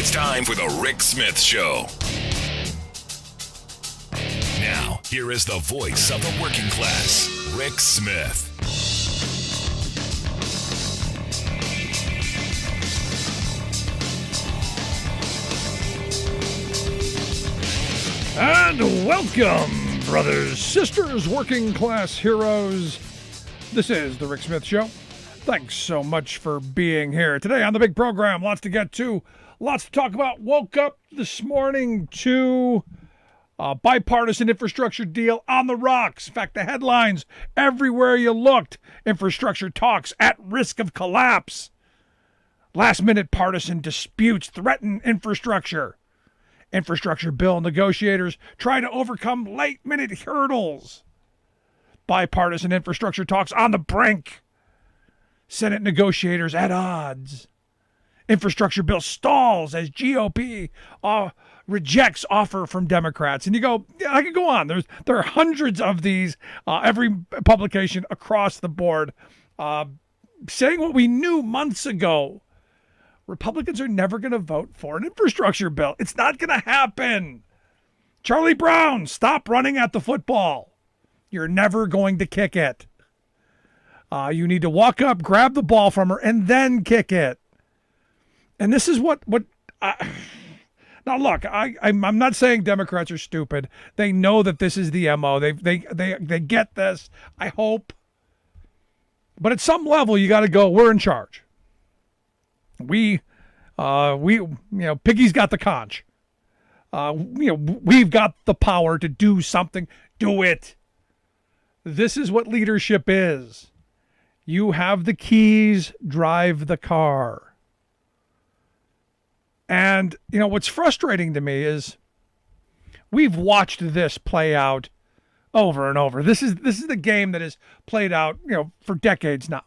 It's time for the Rick Smith Show. Now, here is the voice of the working class, Rick Smith. And welcome, brothers, sisters, working class heroes. This is the Rick Smith Show. Thanks so much for being here. Today on the big program, lots to get to, lots to talk about. Woke up this morning to a bipartisan infrastructure deal on the rocks. In fact, the headlines everywhere you looked, infrastructure talks at risk of collapse. Last-minute partisan disputes threaten infrastructure. Infrastructure bill negotiators try to overcome late-minute hurdles. Bipartisan infrastructure talks on the brink. Senate negotiators at odds. Infrastructure bill stalls as GOP rejects offer from Democrats. And you go, yeah, I could go on. There are hundreds of these, every publication across the board, saying what we knew months ago. Republicans are never going to vote for an infrastructure bill. It's not going to happen. Charlie Brown, stop running at the football. You're never going to kick it. You need to walk up, grab the ball from her, and then kick it. And this is what now look, I'm not saying Democrats are stupid. They know that this is the MO. They get this, I hope. But at some level, you got to go, we're in charge. Piggy's got the conch. We've got the power to do something. Do it. This is what leadership is. You have the keys, drive the car. And, what's frustrating to me is we've watched this play out over and over. This is the game that has played out, for decades now.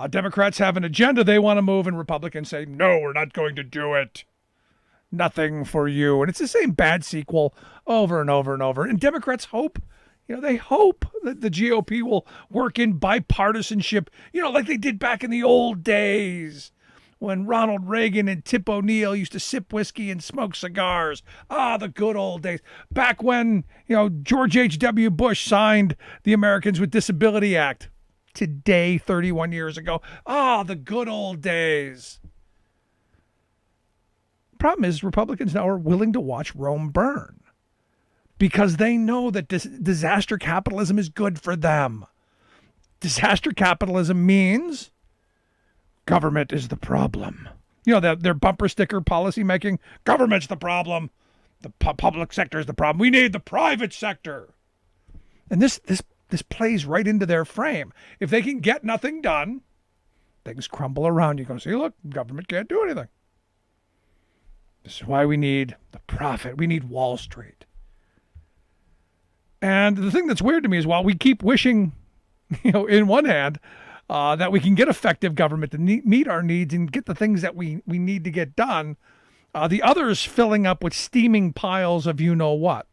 Democrats have an agenda they want to move, and Republicans say, no, we're not going to do it. Nothing for you. And it's the same bad sequel over and over and over. And Democrats hope, they hope that the GOP will work in bipartisanship, like they did back in the old days when Ronald Reagan and Tip O'Neill used to sip whiskey and smoke cigars. The good old days. Back when, George H.W. Bush signed the Americans with Disabilities Act. Today, 31 years ago. The good old days. Problem is, Republicans now are willing to watch Rome burn because they know that disaster capitalism is good for them. Disaster capitalism means government is the problem. Their bumper sticker policy making, government's the problem. The public sector is the problem. We need the private sector. And this plays right into their frame. If they can get nothing done, things crumble around you. Go, see, look, government can't do anything. This is why we need the profit. We need Wall Street. And the thing that's weird to me is while we keep wishing, in one hand, that we can get effective government to meet our needs and get the things that we need to get done, the other is filling up with steaming piles of you-know-what.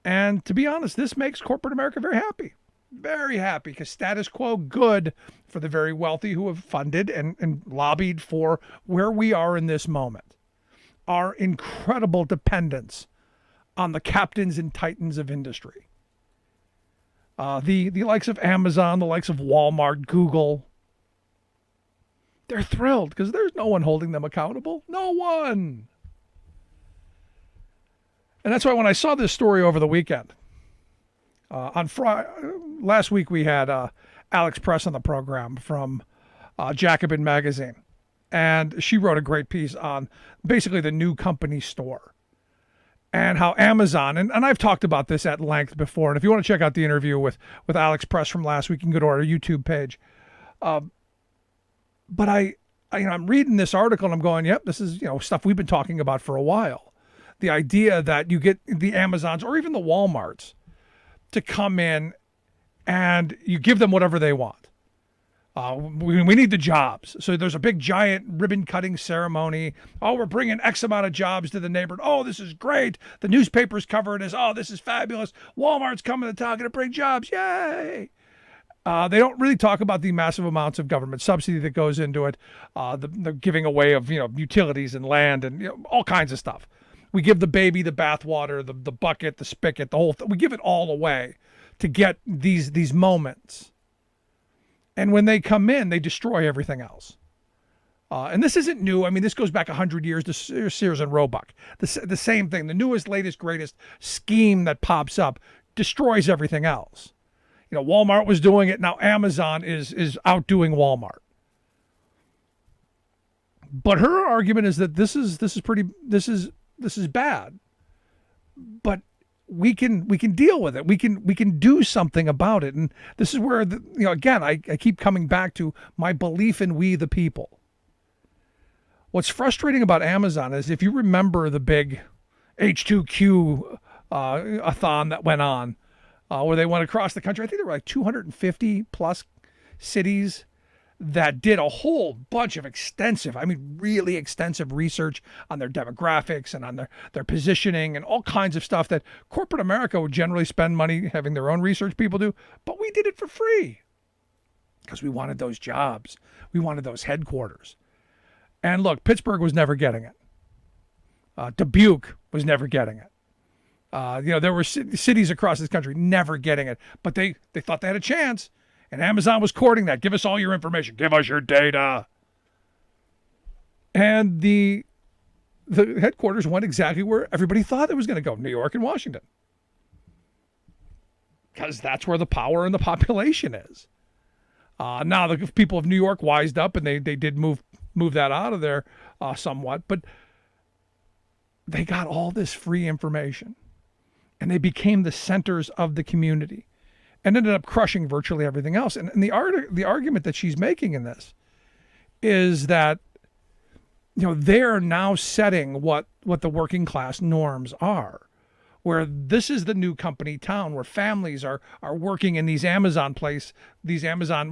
And to be honest, this makes corporate America very happy. Very happy, because status quo good for the very wealthy who have funded and lobbied for where we are in this moment. Our incredible dependence on the captains and titans of industry. The likes of Amazon, the likes of Walmart, Google. They're thrilled because there's no one holding them accountable. No one. And that's why when I saw this story over the weekend, on Friday, last week we had Alex Press on the program from Jacobin Magazine. And she wrote a great piece on basically the new company store and how Amazon, and I've talked about this at length before. And if you want to check out the interview with Alex Press from last week, you can go to our YouTube page. But I'm reading this article and I'm going, yep, this is, stuff we've been talking about for a while. The idea that you get the Amazons or even the Walmarts to come in and you give them whatever they want. We need the jobs. So there's a big giant ribbon cutting ceremony. Oh, we're bringing X amount of jobs to the neighborhood. Oh, this is great. The newspapers cover it as, oh, this is fabulous. Walmart's coming to town to bring jobs. Yay. They don't really talk about the massive amounts of government subsidy that goes into it, the giving away of utilities and land and all kinds of stuff. We give the baby the bathwater, the bucket, the spigot, the whole thing. We give it all away to get these moments. And when they come in, they destroy everything else. And this isn't new. I mean, this goes back 100 years to Sears and Roebuck. The same thing. The newest, latest, greatest scheme that pops up destroys everything else. Walmart was doing it. Now Amazon is outdoing Walmart. But her argument is that this is bad. But we can deal with it. We can do something about it. And this is where again, I keep coming back to my belief in we the people. What's frustrating about Amazon is, if you remember the big H2Q a-thon that went on, where they went across the country. I think there were like 250 plus cities that did a whole bunch of really extensive research on their demographics and on their positioning and all kinds of stuff that corporate America would generally spend money having their own research people do. But we did it for free because we wanted those jobs. We wanted those headquarters. And look, Pittsburgh was never getting it. Dubuque was never getting it. There were cities across this country never getting it, but they thought they had a chance, and Amazon was courting that. Give us all your information. Give us your data. And the headquarters went exactly where everybody thought it was going to go, New York and Washington, because that's where the power and the population is. Now the people of New York wised up, and they did move that out of there somewhat, but they got all this free information. And they became the centers of the community and ended up crushing virtually everything else. And the argument that she's making in this is that, they're now setting what the working class norms are, where this is the new company town where families are working in these Amazon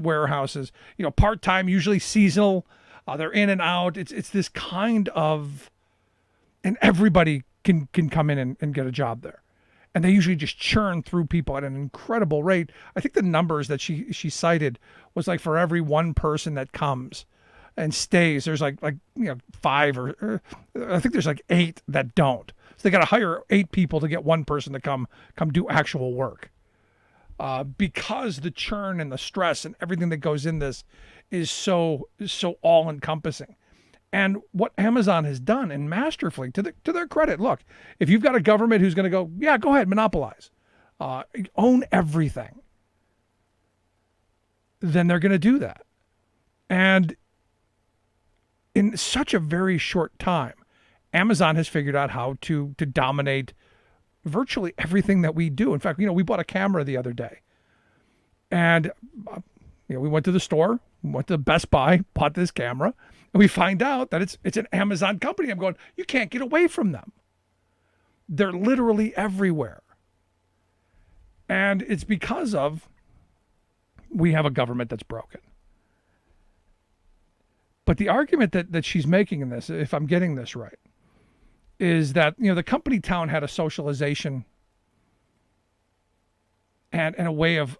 warehouses, part-time, usually seasonal. They're in and out. It's this kind of, and everybody can come in and get a job there. And they usually just churn through people at an incredible rate. I think the numbers that she cited was like for every one person that comes and stays, there's like 5 or I think there's like 8 that don't. So they got to hire 8 people to get one person to come do actual work. Because the churn and the stress and everything that goes in this is so all encompassing. And what Amazon has done, and masterfully, to their credit, look, if you've got a government who's going to go, yeah, go ahead, monopolize, own everything, then they're going to do that. And in such a very short time, Amazon has figured out how to dominate virtually everything that we do. In fact, we bought a camera the other day, and we went to the store, went to Best Buy, bought this camera. And we find out that it's an Amazon company. I'm going, you can't get away from them. They're literally everywhere. And it's because of we have a government that's broken. But the argument that she's making in this, if I'm getting this right, is that the company town had a socialization and a way of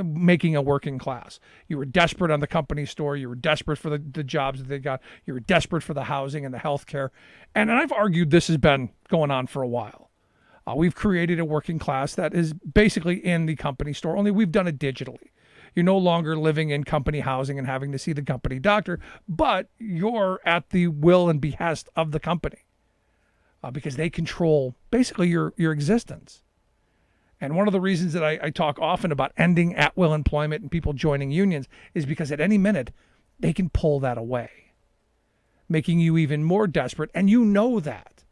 making a working class. You were desperate on the company store. You were desperate for the jobs that they got. You were desperate for the housing and the health care. And I've argued this has been going on for a while. We've created a working class that is basically in the company store, only we've done it digitally. You're no longer living in company housing and having to see the company doctor, but you're at the will and behest of the company because they control basically your existence. And one of the reasons that I talk often about ending at-will employment and people joining unions is because at any minute, they can pull that away, making you even more desperate, and you know that.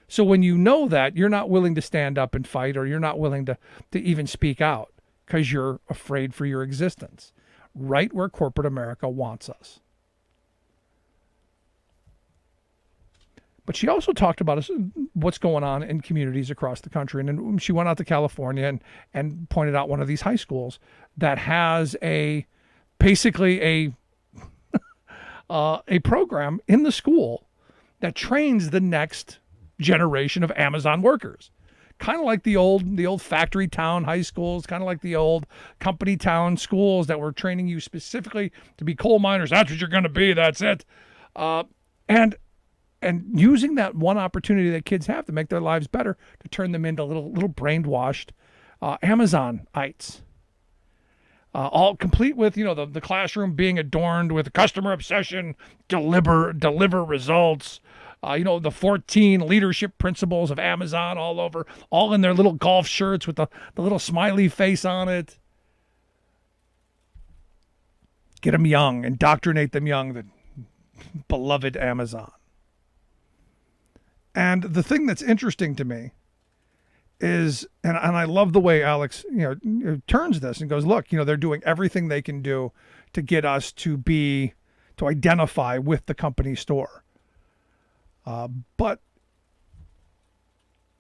So when you know that, you're not willing to stand up and fight, or you're not willing to even speak out because you're afraid for your existence, right where corporate America wants us. But she also talked about what's going on in communities across the country. And then she went out to California and pointed out one of these high schools that has basically a program in the school that trains the next generation of Amazon workers. kind of like the old factory town high schools, kind of like the old company town schools that were training you specifically to be coal miners. That's what you're going to be. That's it. And using that one opportunity that kids have to make their lives better, to turn them into little brainwashed Amazonites. All complete with, the classroom being adorned with customer obsession, deliver results, the 14 leadership principles of Amazon all over, all in their little golf shirts with the little smiley face on it. Get them young, indoctrinate them young, the beloved Amazon. And the thing that's interesting to me is, and I love the way Alex, turns this and goes, look, they're doing everything they can do to get us to identify with the company store. But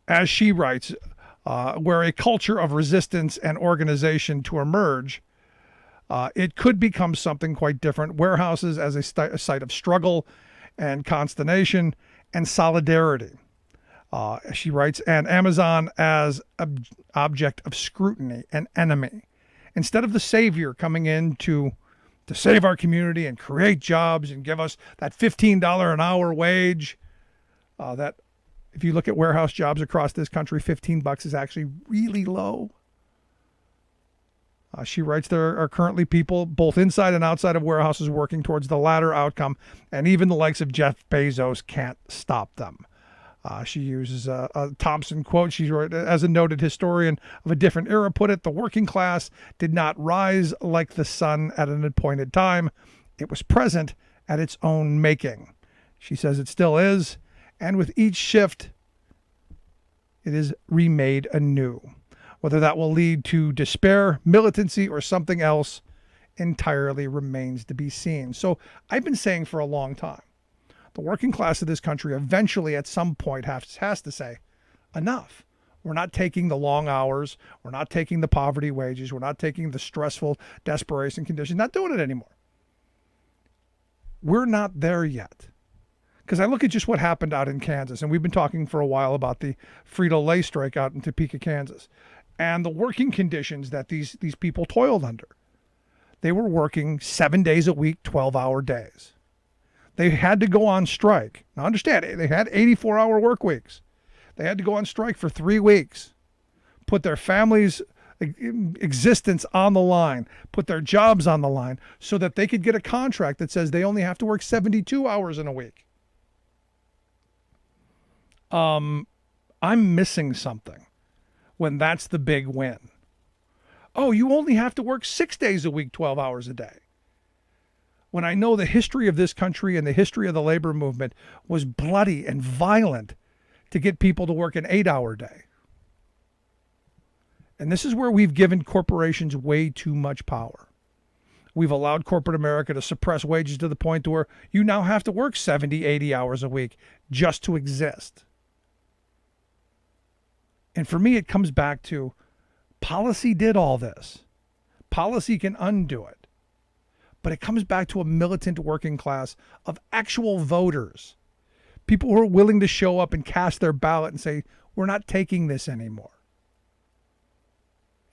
as she writes, where a culture of resistance and organization to emerge, it could become something quite different. Warehouses as a site of struggle and consternation and solidarity. She writes, and Amazon as object of scrutiny and enemy. Instead of the savior coming in to save our community and create jobs and give us that $15 an hour wage, that if you look at warehouse jobs across this country, $15 is actually really low. She writes, there are currently people both inside and outside of warehouses working towards the latter outcome, and even the likes of Jeff Bezos can't stop them. She uses a Thompson quote. She wrote, as a noted historian of a different era put it, the working class did not rise like the sun at an appointed time. It was present at its own making. She says it still is, and with each shift, it is remade anew. Whether that will lead to despair, militancy, or something else entirely remains to be seen. So I've been saying for a long time, the working class of this country eventually at some point has to say, enough. We're not taking the long hours. We're not taking the poverty wages. We're not taking the stressful desperation conditions. Not doing it anymore. We're not there yet. Because I look at just what happened out in Kansas, and we've been talking for a while about the Frito-Lay strike out in Topeka, Kansas, and the working conditions that these people toiled under. They were working 7 days a week, 12-hour days. They had to go on strike. Now understand, they had 84-hour work weeks. They had to go on strike for 3 weeks, put their families' existence on the line, put their jobs on the line, so that they could get a contract that says they only have to work 72 hours in a week. I'm missing something when that's the big win. Oh, you only have to work 6 days a week, 12 hours a day. When I know the history of this country and the history of the labor movement was bloody and violent to get people to work an 8-hour day. And this is where we've given corporations way too much power. We've allowed corporate America to suppress wages to the point where you now have to work 70, 80 hours a week just to exist. And for me, it comes back to policy did all this. Policy can undo it. But it comes back to a militant working class of actual voters. People who are willing to show up and cast their ballot and say, we're not taking this anymore.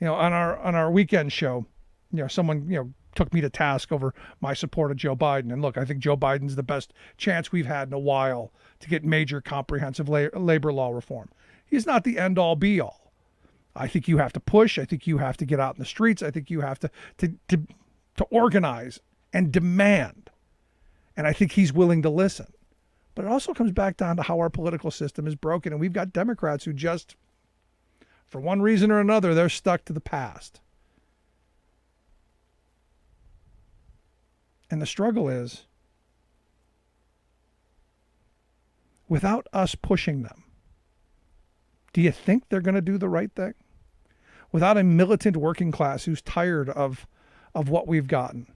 On our weekend show, someone, took me to task over my support of Joe Biden. And look, I think Joe Biden's the best chance we've had in a while to get major comprehensive labor law reform. He's not the end all be all. I think you have to push. I think you have to get out in the streets. I think you have to organize and demand. And I think he's willing to listen. But it also comes back down to how our political system is broken. And we've got Democrats who just, for one reason or another, they're stuck to the past. And the struggle is, without us pushing them, do you think they're going to do the right thing? Without a militant working class who's tired of what we've gotten,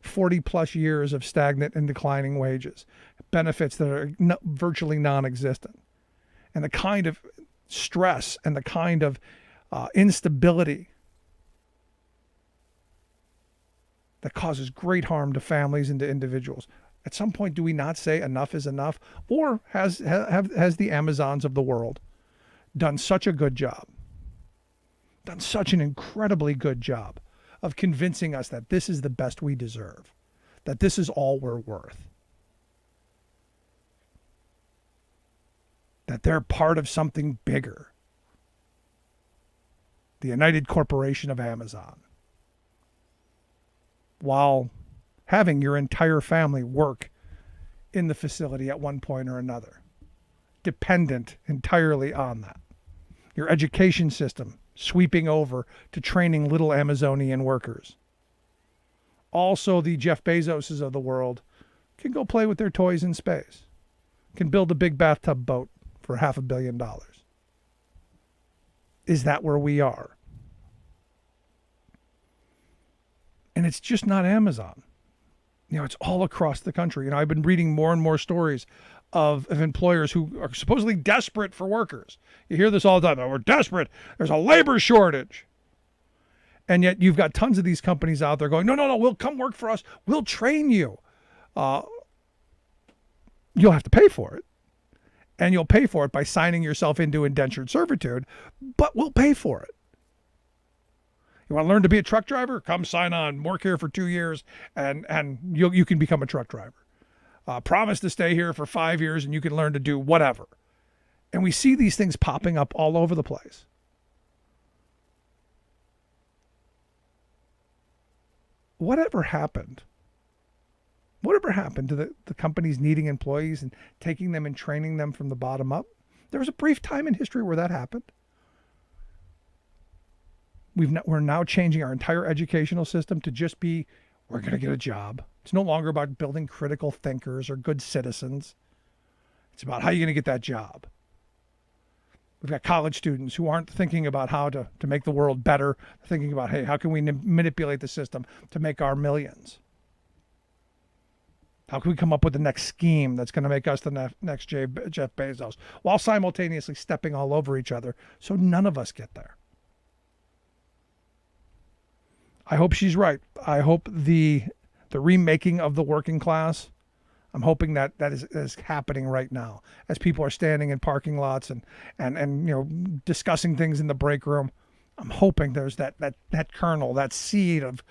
40 plus years of stagnant and declining wages, benefits that are virtually non-existent, and the kind of stress and the kind of instability that causes great harm to families and to individuals. At some point, do we not say enough is enough? Or has the Amazons of the world done such a good job, done such an incredibly good job of convincing us that this is the best we deserve, that this is all we're worth, that they're part of something bigger, the United Corporation of Amazon, while having your entire family work in the facility at one point or another, dependent entirely on that. Your education system sweeping over to training little Amazonian workers. Also, the Jeff Bezoses of the world can go play with their toys in space, can build a big bathtub boat for $500 million. Is that where we are? And it's just not Amazon. It's all across the country. I've been reading more and more stories of employers who are supposedly desperate for workers. You hear this all the time. Oh, we're desperate. There's a labor shortage. And yet you've got tons of these companies out there going, no, we'll come work for us. We'll train you. You'll have to pay for it. And you'll pay for it by signing yourself into indentured servitude, but we'll pay for it. You want to learn to be a truck driver? Come sign on, work here for 2 years, and you can become a truck driver. Promise to stay here for 5 years, and you can learn to do whatever. And we see these things popping up all over the place. Whatever happened? Whatever happened to the companies needing employees and taking them and training them from the bottom up? There was a brief time in history where that happened. We're now changing our entire educational system to just be, we're going to get a job. It's no longer about building critical thinkers or good citizens. It's about how you're going to get that job. We've got college students who aren't thinking about how to make the world better, thinking about, hey, how can we manipulate the system to make our millions? How can we come up with the next scheme that's going to make us the next Jeff Bezos, while simultaneously stepping all over each other so none of us get there? I hope she's right. I hope the remaking of the working class, I'm hoping that is happening right now as people are standing in parking lots and discussing things in the break room. I'm hoping there's that kernel, that seed of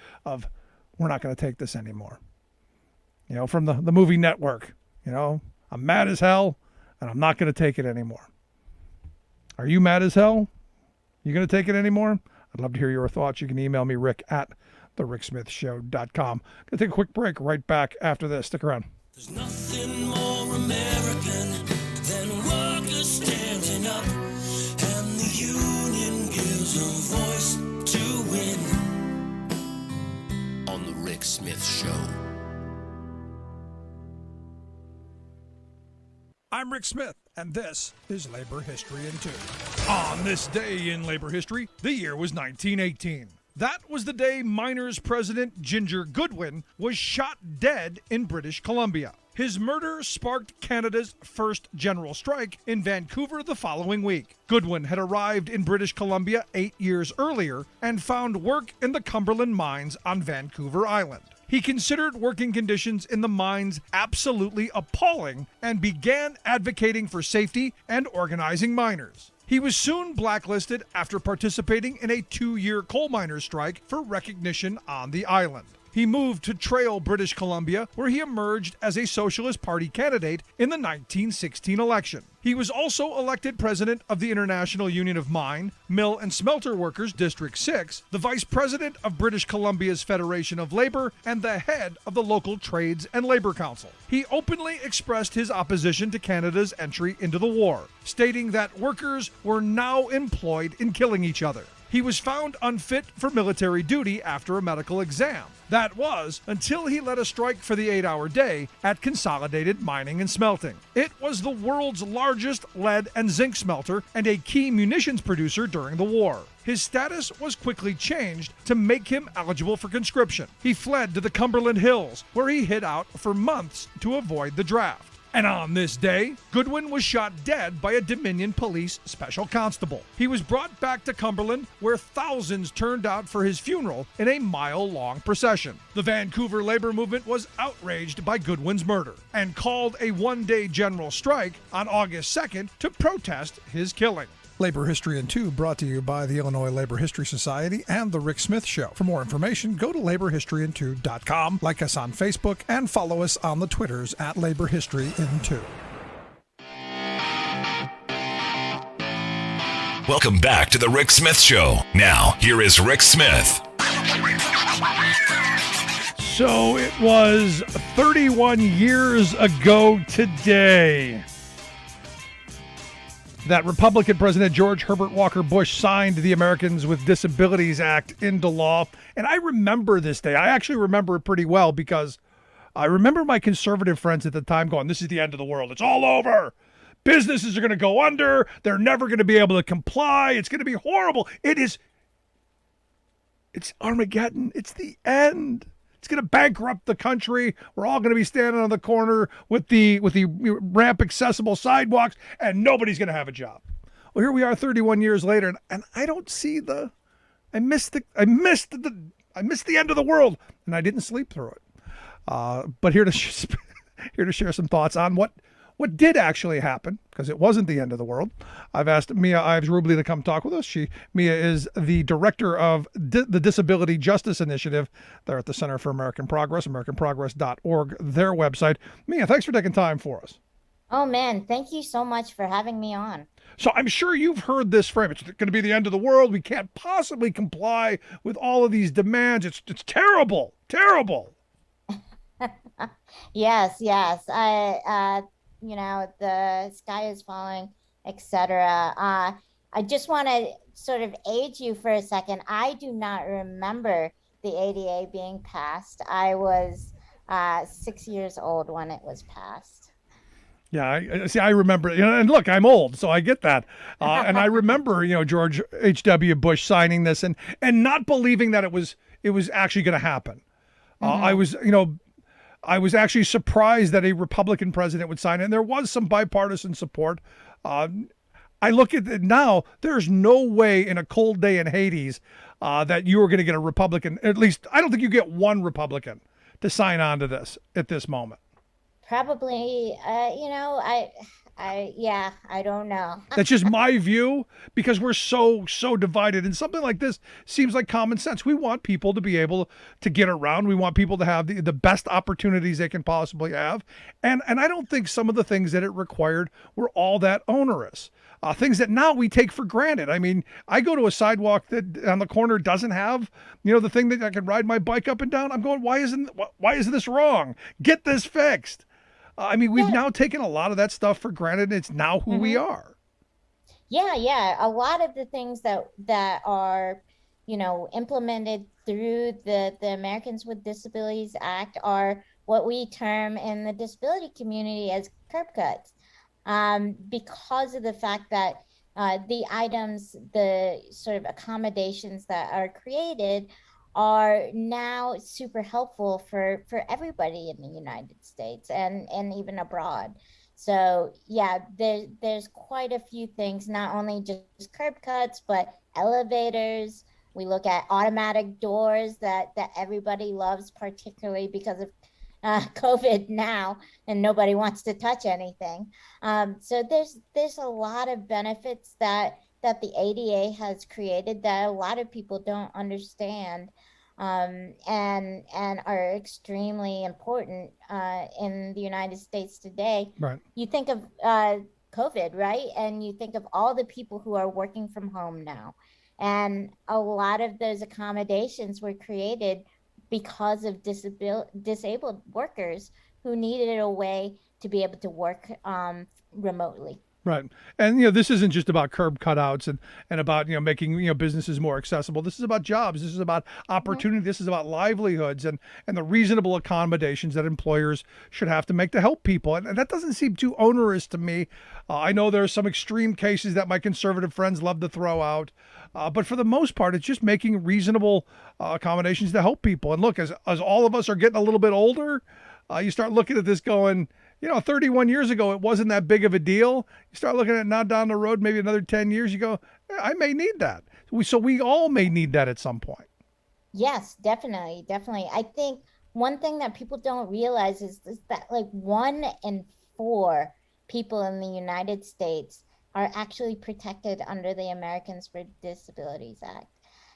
we're not going to take this anymore. From the movie Network, I'm mad as hell and I'm not going to take it anymore. Are you mad as hell? You going to take it anymore? I'd love to hear your thoughts. You can email me, rick@thericksmithshow.com. Going to take a quick break right back after this. Stick around. There's nothing more American than workers standing up, and the union gives a voice to win. On the Rick Smith Show. I'm Rick Smith, and this is Labor History in 2. On this day in labor history, the year was 1918. That was the day miners' president Ginger Goodwin was shot dead in British Columbia. His murder sparked Canada's first general strike in Vancouver the following week. Goodwin had arrived in British Columbia 8 years earlier and found work in the Cumberland mines on Vancouver Island. He considered working conditions in the mines absolutely appalling and began advocating for safety and organizing miners. He was soon blacklisted after participating in a 2-year coal miners' strike for recognition on the island. He moved to Trail, British Columbia, where he emerged as a Socialist Party candidate in the 1916 election. He was also elected president of the International Union of Mine, Mill and Smelter Workers District 6, the vice president of British Columbia's Federation of Labor, and the head of the local Trades and Labor Council. He openly expressed his opposition to Canada's entry into the war, stating that workers were now employed in killing each other. He was found unfit for military duty after a medical exam. That was until he led a strike for the 8-hour day at Consolidated Mining and Smelting. It was the world's largest lead and zinc smelter and a key munitions producer during the war. His status was quickly changed to make him eligible for conscription. He fled to the Cumberland Hills, where he hid out for months to avoid the draft. And on this day, Goodwin was shot dead by a Dominion Police special constable. He was brought back to Cumberland, where thousands turned out for his funeral in a mile-long procession. The Vancouver labor movement was outraged by Goodwin's murder and called a one-day general strike on August 2nd to protest his killing. Labor History in 2 brought to you by the Illinois Labor History Society and The Rick Smith Show. For more information, go to laborhistoryin2.com, like us on Facebook, and follow us on the Twitters at Labor History in 2. Welcome back to the Rick Smith Show. Now, here is Rick Smith. So it was 31 years ago today that Republican President George Herbert Walker Bush signed the Americans with Disabilities Act into law. And I remember this day. I actually remember it pretty well because I remember my conservative friends at the time going, this is the end of the world. It's all over. Businesses are going to go under. They're never going to be able to comply. It's going to be horrible. It's Armageddon. It's the end. It's going to bankrupt the country. We're all going to be standing on the corner with the ramp accessible sidewalks, and nobody's going to have a job. Well, here we are 31 years later, and I don't see I missed the end of the world, and I didn't sleep through it. But here to share some thoughts on what did actually happen, because it wasn't the end of the world. I've asked Mia Ives Rublee to come talk with us. Mia is the director of the Disability Justice Initiative there at the Center for American Progress, americanprogress.org, their website. Mia, thanks for taking time for us. Oh, man, thank you so much for having me on. So I'm sure you've heard this frame. It's going to be the end of the world. We can't possibly comply with all of these demands. It's terrible, terrible. Yes. The sky is falling, etc. I just want to sort of age you for a second. I do not remember the ADA being passed. I was 6 years old when it was passed. Yeah, I remember, and look, I'm old, so I get that. And I remember, George H.W. Bush signing this and not believing that it was actually going to happen. Mm-hmm. I was actually surprised that a Republican president would sign it, and there was some bipartisan support. I look at it now, there's no way in a cold day in Hades that you are going to get a Republican, at least I don't think you get one Republican to sign on to this at this moment. Probably, I don't know. That's just my view, because we're so divided, and something like this seems like common sense. We want people to be able to get around. We want people to have the best opportunities they can possibly have. And I don't think some of the things that it required were all that onerous. Things that now we take for granted. I mean, I go to a sidewalk that on the corner doesn't have, the thing that I can ride my bike up and down. I'm going, why is this wrong? Get this fixed. We've now taken a lot of that stuff for granted. It's now who we are. Yeah. A lot of the things that are, implemented through the Americans with Disabilities Act are what we term in the disability community as curb cuts, because of the fact that the items, the sort of accommodations that are created are now super helpful for everybody in the United States and even abroad. So yeah, there's quite a few things, not only just curb cuts, but elevators. We look at automatic doors that everybody loves, particularly because of COVID now, and nobody wants to touch anything. So there's a lot of benefits that the ADA has created that a lot of people don't understand, and are extremely important in the United States today. Right. You think of COVID, right? And you think of all the people who are working from home now. And a lot of those accommodations were created because of disabled workers who needed a way to be able to work remotely. Right. And, this isn't just about curb cutouts and about, making, businesses more accessible. This is about jobs. This is about opportunity. Mm-hmm. This is about livelihoods and the reasonable accommodations that employers should have to make to help people. And that doesn't seem too onerous to me. I know there are some extreme cases that my conservative friends love to throw out. But for the most part, it's just making reasonable accommodations to help people. And look, as all of us are getting a little bit older, you start looking at this going, 31 years ago, it wasn't that big of a deal. You start looking at it now down the road, maybe another 10 years, you go, I may need that. So we all may need that at some point. Yes, definitely. I think one thing that people don't realize is that like 1 in 4 people in the United States are actually protected under the Americans with Disabilities Act.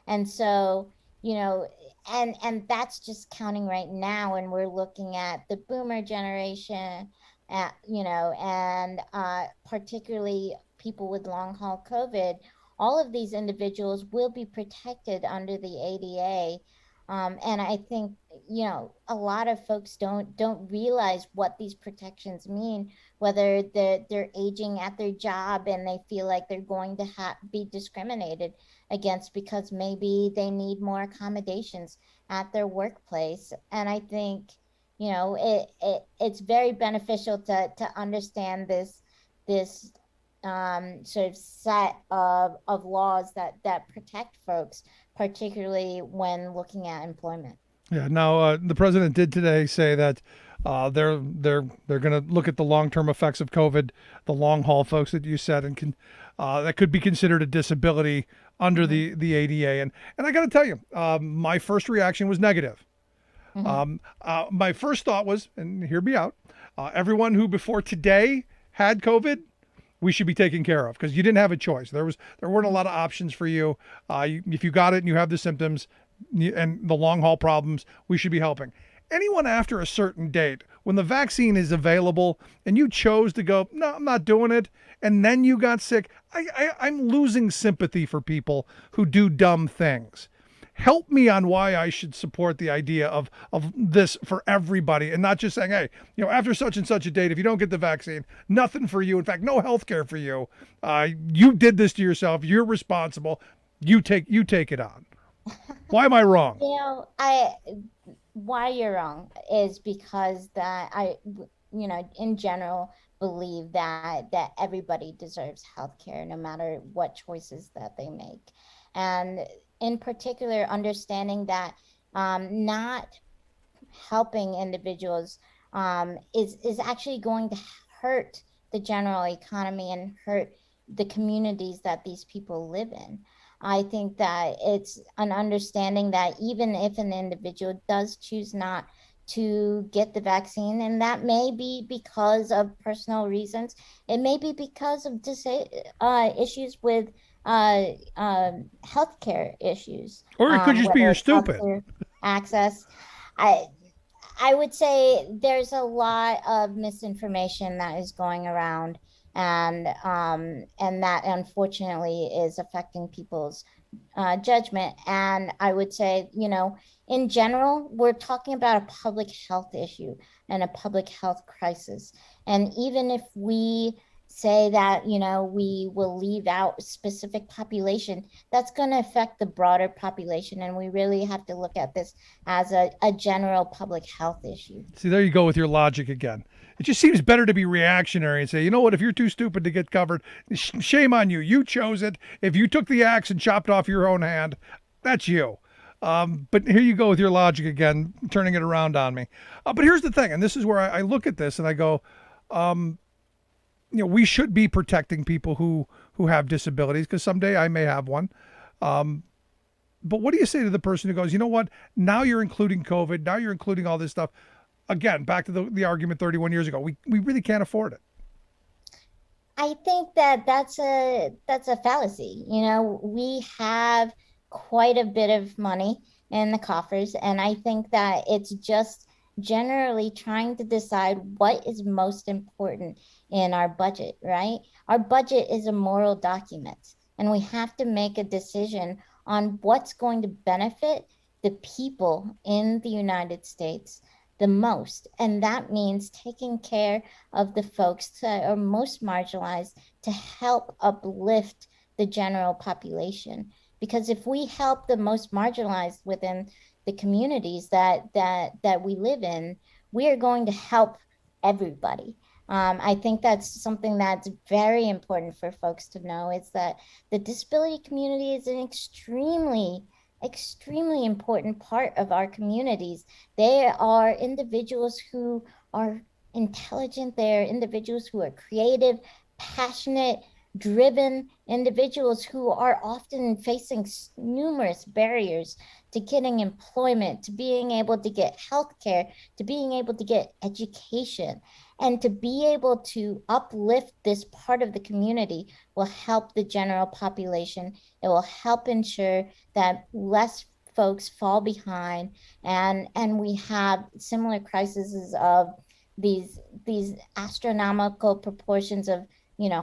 And so, and that's just counting right now, and we're looking at the boomer generation, and particularly people with long haul COVID. All of these individuals will be protected under the ADA. And I think, a lot of folks don't realize what these protections mean, whether they're aging at their job and they feel like they're going to be discriminated against because maybe they need more accommodations at their workplace. And I think, it's very beneficial to understand this sort of set of laws that protect folks, particularly when looking at employment. Yeah. Now, the president did today say that they're going to look at the long-term effects of COVID, the long-haul folks that you said, and that could be considered a disability under the ADA. And I got to tell you, my first reaction was negative. My first thought was, and hear me out, everyone who before today had COVID, we should be taken care of, because you didn't have a choice. There weren't a lot of options for you. If you got it and you have the symptoms and the long haul problems, we should be helping. Anyone after a certain date, when the vaccine is available and you chose to go, no, I'm not doing it, and then you got sick, I'm losing sympathy for people who do dumb things. Help me on why I should support the idea of this for everybody, and not just saying, hey, after such and such a date, if you don't get the vaccine, nothing for you. In fact, no health care for you. You did this to yourself. You're responsible. You take it on. Why am I wrong? Why you're wrong is because that in general, believe that everybody deserves health care, no matter what choices that they make. And in particular, understanding that not helping individuals is actually going to hurt the general economy and hurt the communities that these people live in. I think that it's an understanding that even if an individual does choose not to get the vaccine, and that may be because of personal reasons, it may be because of issues with healthcare issues, or it could just be you're stupid. Access. I would say there's a lot of misinformation that is going around, and that unfortunately is affecting people's judgment. And I would say, in general, we're talking about a public health issue and a public health crisis. And even if we say that, we will leave out specific population, that's going to affect the broader population. And we really have to look at this as a general public health issue. See, there you go with your logic again. It just seems better to be reactionary and say, you know what, if you're too stupid to get covered, shame on you. You chose it. If you took the axe and chopped off your own hand, that's you. But here you go with your logic again, turning it around on me. But here's the thing, and this is where I look at this and I go, we should be protecting people who have disabilities, because someday I may have one. But what do you say to the person who goes, you know what, now you're including COVID, now you're including all this stuff. Again, back to the argument 31 years ago, we really can't afford it. I think that's a fallacy. We have quite a bit of money in the coffers, and I think that it's just generally trying to decide what is most important in our budget, right? Our budget is a moral document, and we have to make a decision on what's going to benefit the people in the United States the most. And that means taking care of the folks that are most marginalized to help uplift the general population. Because if we help the most marginalized within the communities that we live in, we are going to help everybody. I think that's something that's very important for folks to know, is that the disability community is an extremely important part of our communities. They are individuals who are intelligent. They're individuals who are creative, passionate, driven individuals who are often facing numerous barriers to getting employment, to being able to get health care, to being able to get education, and to be able to uplift this part of the community will help the general population. It will help ensure that less folks fall behind, and we have similar crises of these astronomical proportions of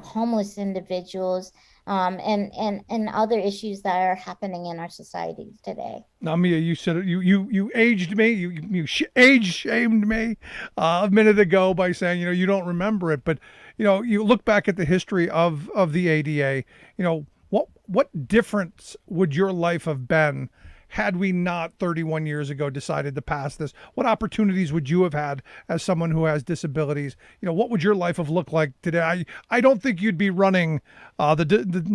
homeless individuals, and other issues that are happening in our society today. Now, Mia, you said you aged me. You age shamed me a minute ago by saying you don't remember it, but you look back at the history of the ADA. What difference would your life have been had we not 31 years ago decided to pass this? What opportunities would you have had as someone who has disabilities? What would your life have looked like today? I don't think you'd be running the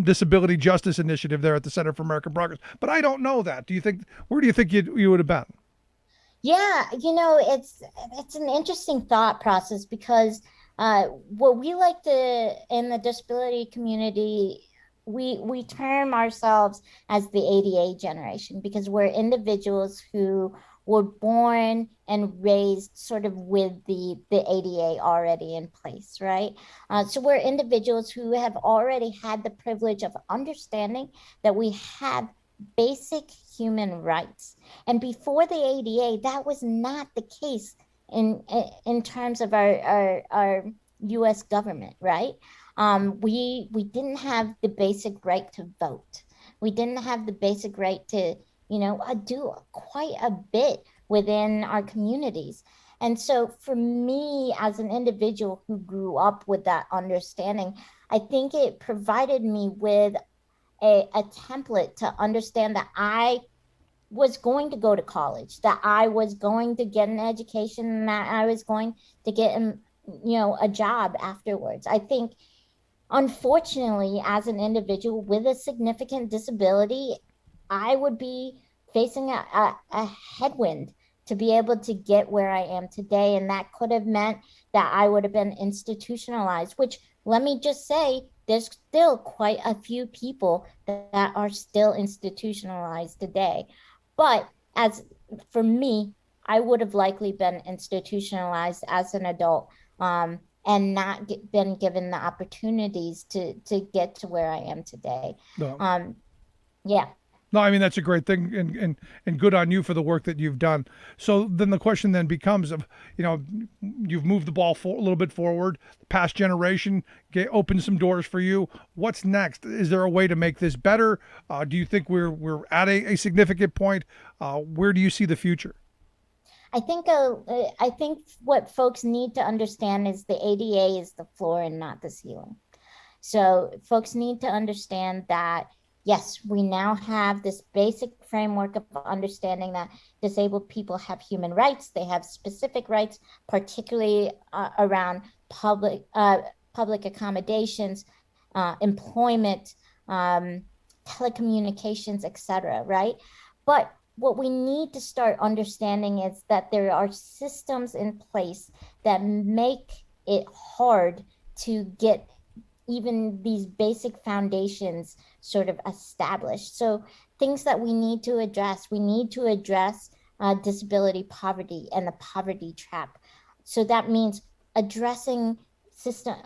Disability Justice Initiative there at the Center for American Progress, but I don't know that. Where do you think you would have been? Yeah, it's an interesting thought process, because what we like to, in the disability community, we term ourselves as the ADA generation, because we're individuals who were born and raised sort of with the ADA already in place, right? So we're individuals who have already had the privilege of understanding that we have basic human rights. And before the ADA, that was not the case in terms of our U.S. government, right? We didn't have the basic right to vote. We didn't have the basic right to, do quite a bit within our communities. And so for me, as an individual who grew up with that understanding, I think it provided me with a template to understand that I was going to go to college, that I was going to get an education, and that I was going to get a job afterwards. I think, unfortunately, as an individual with a significant disability, I would be facing a headwind to be able to get where I am today. And that could have meant that I would have been institutionalized, which, let me just say, there's still quite a few people that are still institutionalized today. But as for me, I would have likely been institutionalized as an adult, and not been given the opportunities to get to where I am today. No. Yeah. No, I mean, that's a great thing, and good on you for the work that you've done. So then the question then becomes of, you've moved the ball a little bit forward. The past generation opened some doors for you. What's next? Is there a way to make this better? Do you think we're at a significant point? Where do you see the future? I think what folks need to understand is the ADA is the floor and not the ceiling. So folks need to understand that, yes, we now have this basic framework of understanding that disabled people have human rights. They have specific rights, particularly around public accommodations, employment, telecommunications, etc. Right? But what we need to start understanding is that there are systems in place that make it hard to get even these basic foundations sort of established. So things that we need to address disability poverty and the poverty trap. So that means addressing system,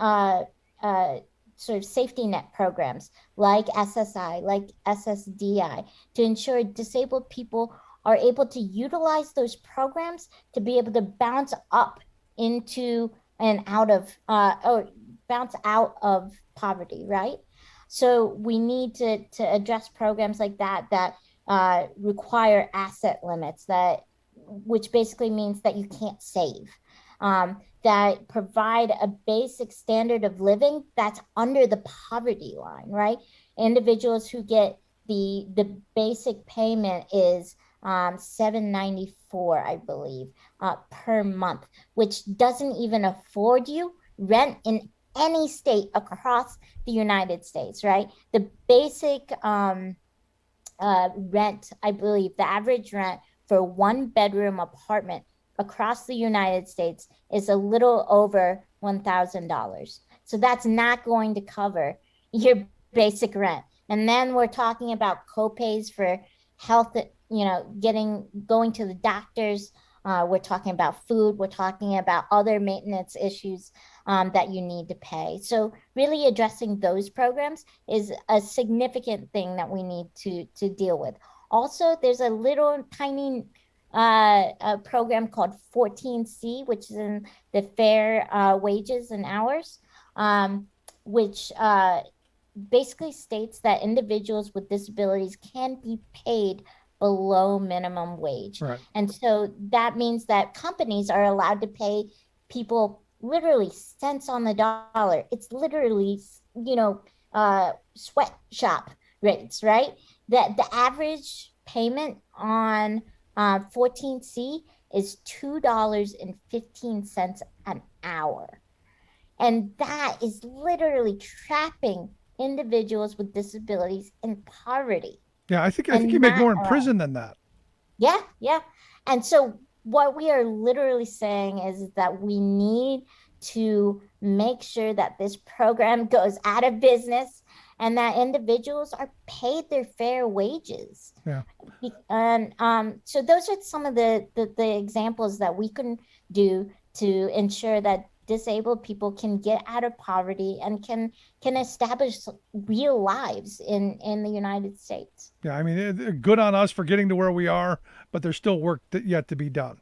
sort of safety net programs like SSI, like SSDI, to ensure disabled people are able to utilize those programs to be able to bounce up into and out of, or bounce out of poverty, right? So we need to address programs like that require asset limits, which basically means that you can't save. That provide a basic standard of living that's under the poverty line, right? Individuals who get the basic payment is $7.94, I believe, per month, which doesn't even afford you rent in any state across the United States, right? The basic rent, I believe, the average rent for a one-bedroom apartment across the United States is a little over $1,000. So that's not going to cover your basic rent. And then we're talking about copays for health, going to the doctors. We're talking about food. We're talking about other maintenance issues that you need to pay. So really addressing those programs is a significant thing that we need to deal with. Also, there's a little tiny a program called 14C, which is in the Fair Wages and Hours, which basically states that individuals with disabilities can be paid below minimum wage. Right. And so that means that companies are allowed to pay people literally cents on the dollar. It's literally, sweatshop rates, right? That the average payment on 14C is $2.15 an hour. And that is literally trapping individuals with disabilities in poverty. Yeah, I think you make more in prison than that. Yeah. And so what we are literally saying is that we need to make sure that this program goes out of business and that individuals are paid their fair wages. Yeah. And so those are some of the examples that we can do to ensure that disabled people can get out of poverty and can establish real lives in the United States. Yeah, I mean, good on us for getting to where we are, but there's still work yet to be done.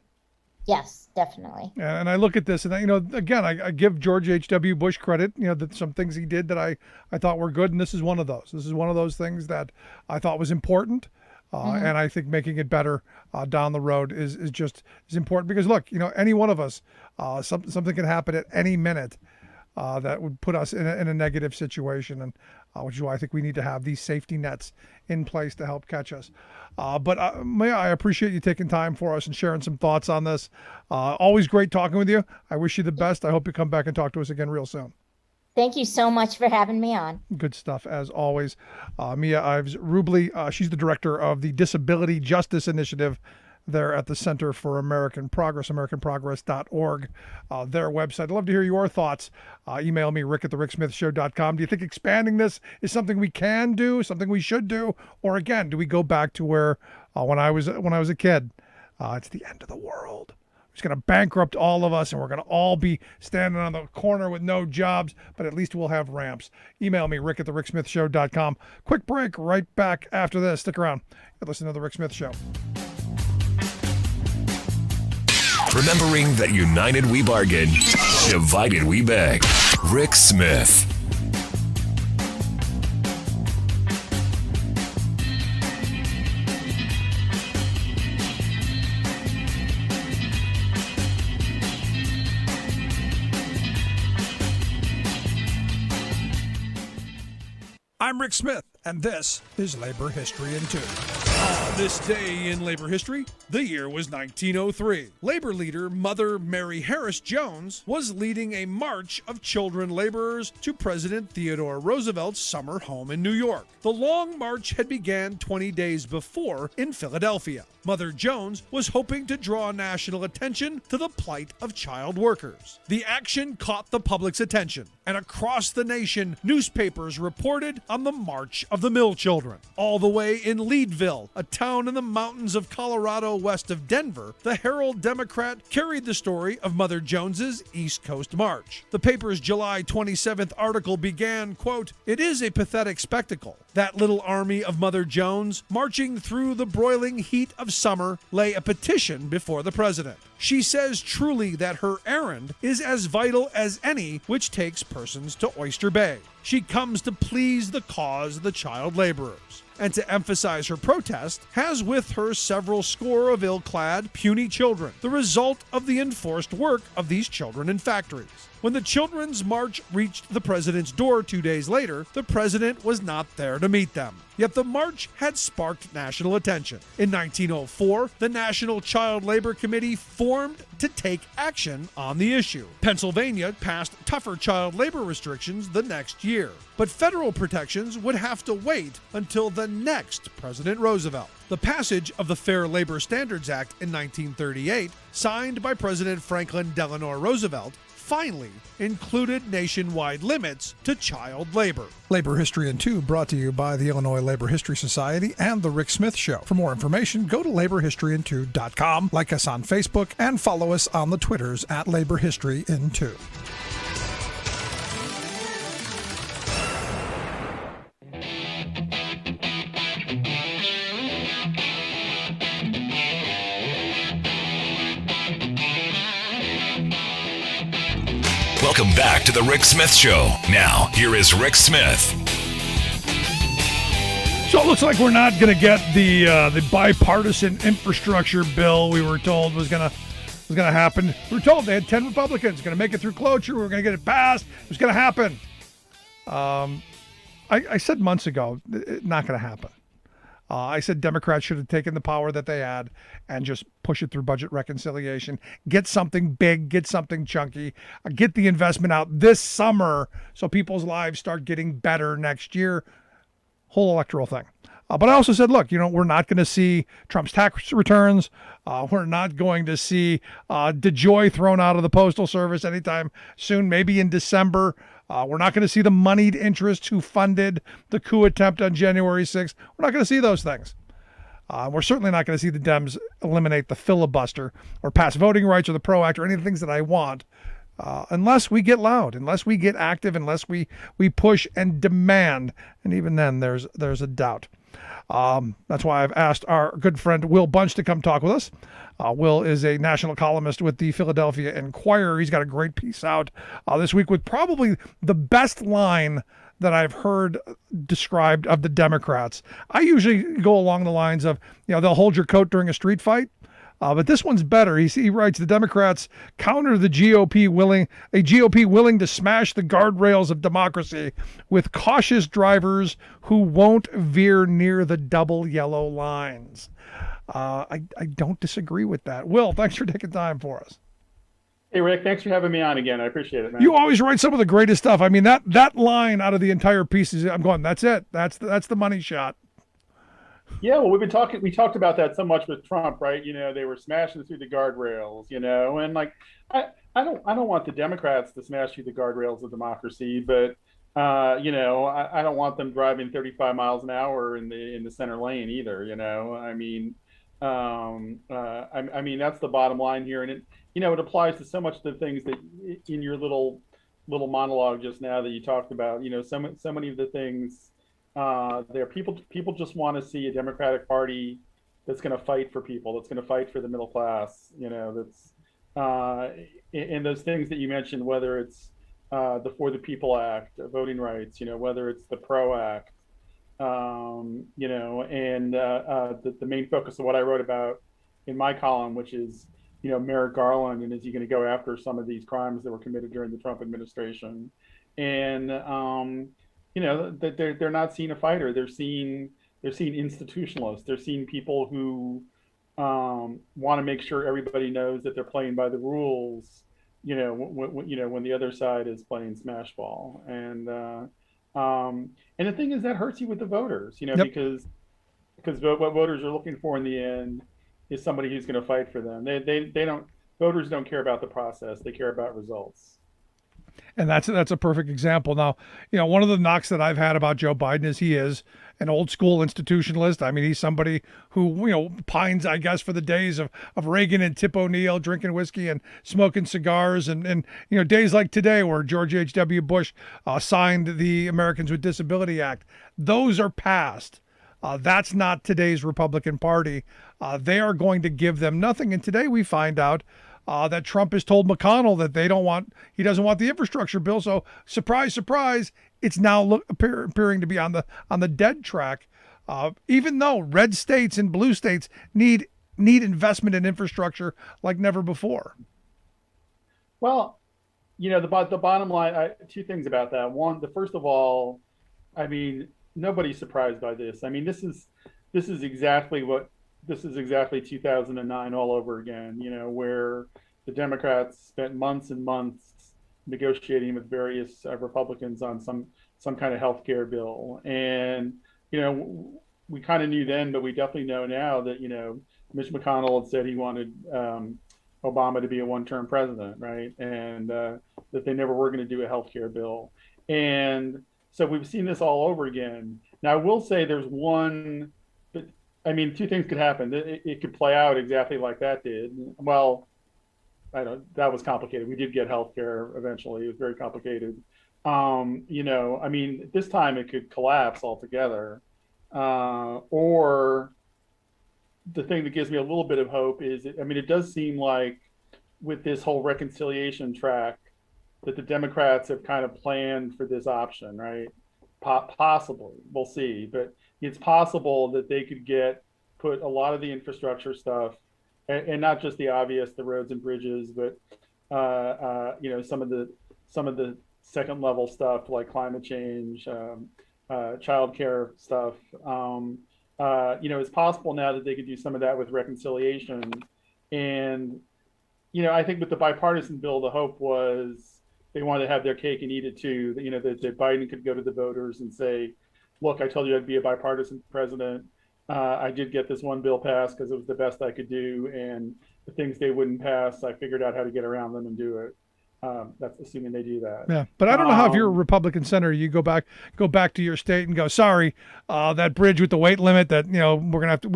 Yes, definitely. And I look at this, and again, I give George H.W. Bush credit. That some things he did that I thought were good, and this is one of those. This is one of those things that I thought was important. And I think making it better down the road is important because look, any one of us, something can happen at any minute that would put us in a negative situation, and which is why I think we need to have these safety nets in place to help catch us. But Maya, I appreciate you taking time for us and sharing some thoughts on this. Always great talking with you. I wish you the best. I hope you come back and talk to us again real soon. Thank you so much for having me on. Good stuff, as always. Mia Ives Rublee, she's the director of the Disability Justice Initiative there at the Center for American Progress, americanprogress.org, their website. I'd love to hear your thoughts. Email me, rick@thericksmithshow.com. Do you think expanding this is something we can do, something we should do? Or again, do we go back to where when I was a kid, it's the end of the world? It's going to bankrupt all of us, and we're going to all be standing on the corner with no jobs, but at least we'll have ramps. Email me, rick@thericksmithshow.com. Quick break, right back after this. Stick around. You're listening to The Rick Smith Show. Remembering that united we bargain, divided we beg. Rick Smith. I'm Rick Smith, and this is Labor History in 2. On this day in labor history, the year was 1903. Labor leader Mother Mary Harris Jones was leading a march of children laborers to President Theodore Roosevelt's summer home in New York. The long march had began 20 days before in Philadelphia. Mother Jones was hoping to draw national attention to the plight of child workers. The action caught the public's attention, and across the nation, newspapers reported on the March of the Mill Children. All the way in Leadville, a town in the mountains of Colorado west of Denver, the Herald Democrat carried the story of Mother Jones's East Coast March. The paper's July 27th article began, quote, "It is a pathetic spectacle. That little army of Mother Jones, marching through the broiling heat of summer, lay a petition before the president. She says truly that her errand is as vital as any which takes persons to Oyster Bay. She comes to please the cause of the child laborers, and to emphasize her protest, has with her several score of ill-clad, puny children, the result of the enforced work of these children in factories. When the children's march reached the president's door 2 days later, the president was not there to meet them. Yet the march had sparked national attention. In 1904, the National Child Labor Committee formed to take action on the issue. Pennsylvania passed tougher child labor restrictions the next year, but federal protections would have to wait until the next President Roosevelt. The passage of the Fair Labor Standards Act in 1938, signed by President Franklin Delano Roosevelt, finally included nationwide limits to child labor. Labor History in 2 brought to you by the Illinois Labor History Society and The Rick Smith Show. For more information, go to laborhistoryin2.com, like us on Facebook, and follow us on the Twitters at Labor History in 2. Welcome back to the Rick Smith Show. Now, here is Rick Smith. So it looks like we're not going to get the bipartisan infrastructure bill we were told was going to happen. We were told they had 10 Republicans going to make it through cloture. We were going to get it passed. It was going to happen. I said months ago, not going to happen. I said Democrats should have taken the power that they had and just push it through budget reconciliation, get something big, get something chunky, get the investment out this summer so people's lives start getting better next year. Whole electoral thing. But I also said, look, we're not going to see Trump's tax returns. We're not going to see DeJoy thrown out of the Postal Service anytime soon, maybe in December. We're not going to see the moneyed interests who funded the coup attempt on January 6th. We're not going to see those things. We're certainly not going to see the Dems eliminate the filibuster or pass voting rights or the PRO Act or any of the things that I want unless we get loud, unless we get active, unless we push and demand. And even then, there's a doubt. That's why I've asked our good friend Will Bunch to come talk with us. Will is a national columnist with the Philadelphia Inquirer. He's got a great piece out this week with probably the best line that I've heard described of the Democrats. I usually go along the lines of, they'll hold your coat during a street fight. But this one's better. He writes, the Democrats counter a GOP willing to smash the guardrails of democracy with cautious drivers who won't veer near the double yellow lines. I don't disagree with that. Will, thanks for taking time for us. Hey, Rick, thanks for having me on again. I appreciate it, man. You always write some of the greatest stuff. I mean, that line out of the entire piece is, I'm going, that's it. That's the money shot. Yeah, well, we talked about that so much with Trump, right? They were smashing through the guardrails, and like, I don't want the Democrats to smash through the guardrails of democracy, but I don't want them driving 35 miles an hour in the center lane either. I mean, that's the bottom line here, and it applies to so much of the things that in your little monologue just now that you talked about. So many of the things. People just want to see a Democratic Party that's going to fight for people, that's going to fight for the middle class, that's and those things that you mentioned, whether it's the For the People Act, voting rights, whether it's the PRO Act, and the main focus of what I wrote about in my column, which is, Merrick, Garland, and is he going to go after some of these crimes that were committed during the Trump administration? And that they're not seeing a fighter. They're seeing institutionalists. They're seeing people who want to make sure everybody knows that they're playing by the rules. When the other side is playing smash ball. And the thing is that hurts you with the voters. Yep. because what voters are looking for in the end is somebody who's going to fight for them. Voters don't care about the process. They care about results. And that's a perfect example. Now, one of the knocks that I've had about Joe Biden is he is an old school institutionalist. I mean, he's somebody who, pines, I guess, for the days of Reagan and Tip O'Neill drinking whiskey and smoking cigars and days like today where George H.W. Bush signed the Americans with Disabilities Act. Those are past. That's not today's Republican Party. They are going to give them nothing. And today we find out that Trump has told McConnell that he doesn't want the infrastructure bill. So surprise, surprise, it's now appearing to be on the dead track. Even though red states and blue states need investment in infrastructure like never before. Well, the bottom line, two things about that. One, first of all, I mean, nobody's surprised by this. I mean, this is exactly 2009 all over again, where the Democrats spent months and months negotiating with various Republicans on some kind of health care bill. And, we kind of knew then, but we definitely know now that, Mitch McConnell had said he wanted Obama to be a one-term president, right? And that they never were going to do a healthcare bill. And so we've seen this all over again. Now, I will say there's one, but I mean, two things could happen. It could play out exactly like that did. Well, I don't, that was complicated. We did get healthcare eventually. It was very complicated. I mean, this time it could collapse altogether. Or the thing that gives me a little bit of hope is, I mean, it does seem like with this whole reconciliation track that the Democrats have kind of planned for this option, right? Possibly, we'll see, but it's possible that they could put a lot of the infrastructure stuff, and not just the obvious, the roads and bridges, but some of the second level stuff like climate change, childcare stuff. It's possible now that they could do some of that with reconciliation. And, I think with the bipartisan bill, the hope was they wanted to have their cake and eat it too. That Biden could go to the voters and say, look, I told you I'd be a bipartisan president. I did get this one bill passed because it was the best I could do. And the things they wouldn't pass, I figured out how to get around them and do it. That's assuming they do that. Yeah, but I don't know how if you're a Republican senator, you go back to your state and go, sorry, that bridge with the weight limit that we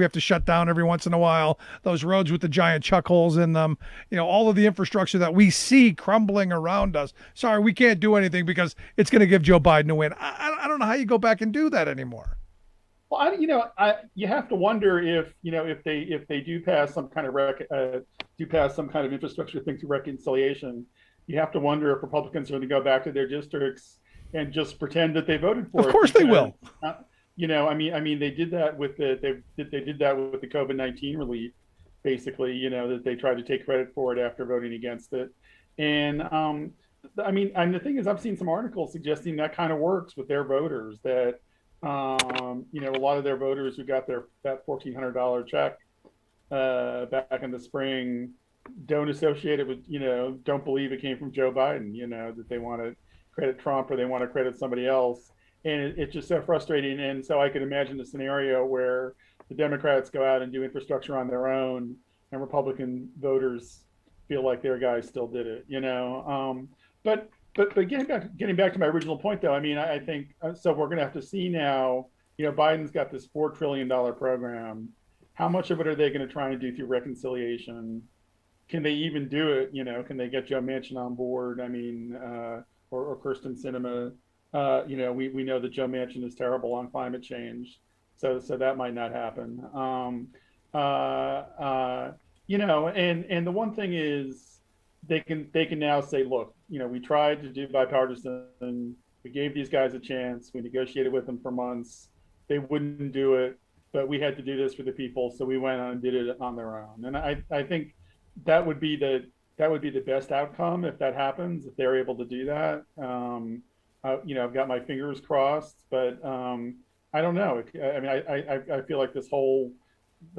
have to shut down every once in a while. Those roads with the giant chuck holes in them, all of the infrastructure that we see crumbling around us. Sorry, we can't do anything because it's going to give Joe Biden a win. I don't know how you go back and do that anymore. Well, you have to wonder if they do pass some kind of infrastructure thing through reconciliation. You have to wonder if Republicans are going to go back to their districts and just pretend that they voted for it. Of course they will. They did that with the COVID-19 relief, basically. That they tried to take credit for it after voting against it. And and the thing is, I've seen some articles suggesting that kind of works with their voters. That a lot of their voters who got that $1,400 check back in the spring don't associate it with, don't believe it came from Joe Biden, that they want to credit Trump or they want to credit somebody else. And it's just so frustrating. And so I could imagine a scenario where the Democrats go out and do infrastructure on their own and Republican voters feel like their guys still did it, But getting back to my original point, though, I think, so we're going to have to see now, Biden's got this $4 trillion program. How much of it are they going to try and do through reconciliation? Can they even do it? Can they get Joe Manchin on board? Or Kirsten Sinema? We know that Joe Manchin is terrible on climate change, so that might not happen. And the one thing is, they can now say, look, we tried to do bipartisan. We gave these guys a chance. We negotiated with them for months. They wouldn't do it, but we had to do this for the people, so we went on and did it on their own. And I think that would be the best outcome if that happens, if they're able to do that. I've got my fingers crossed, but I don't know. I feel like the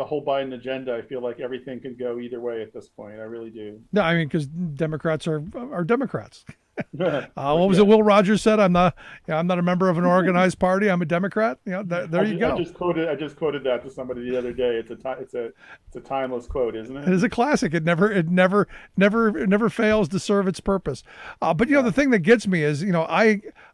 whole Biden agenda, I feel like everything could go either way at this point. I really do. No, because Democrats are Democrats. What was it Will Rogers said? I'm not a member of an organized party. I'm a Democrat. There you go. I just quoted that to somebody the other day. It's a timeless quote, isn't it? It is a classic. It never fails to serve its purpose. But the thing that gets me is,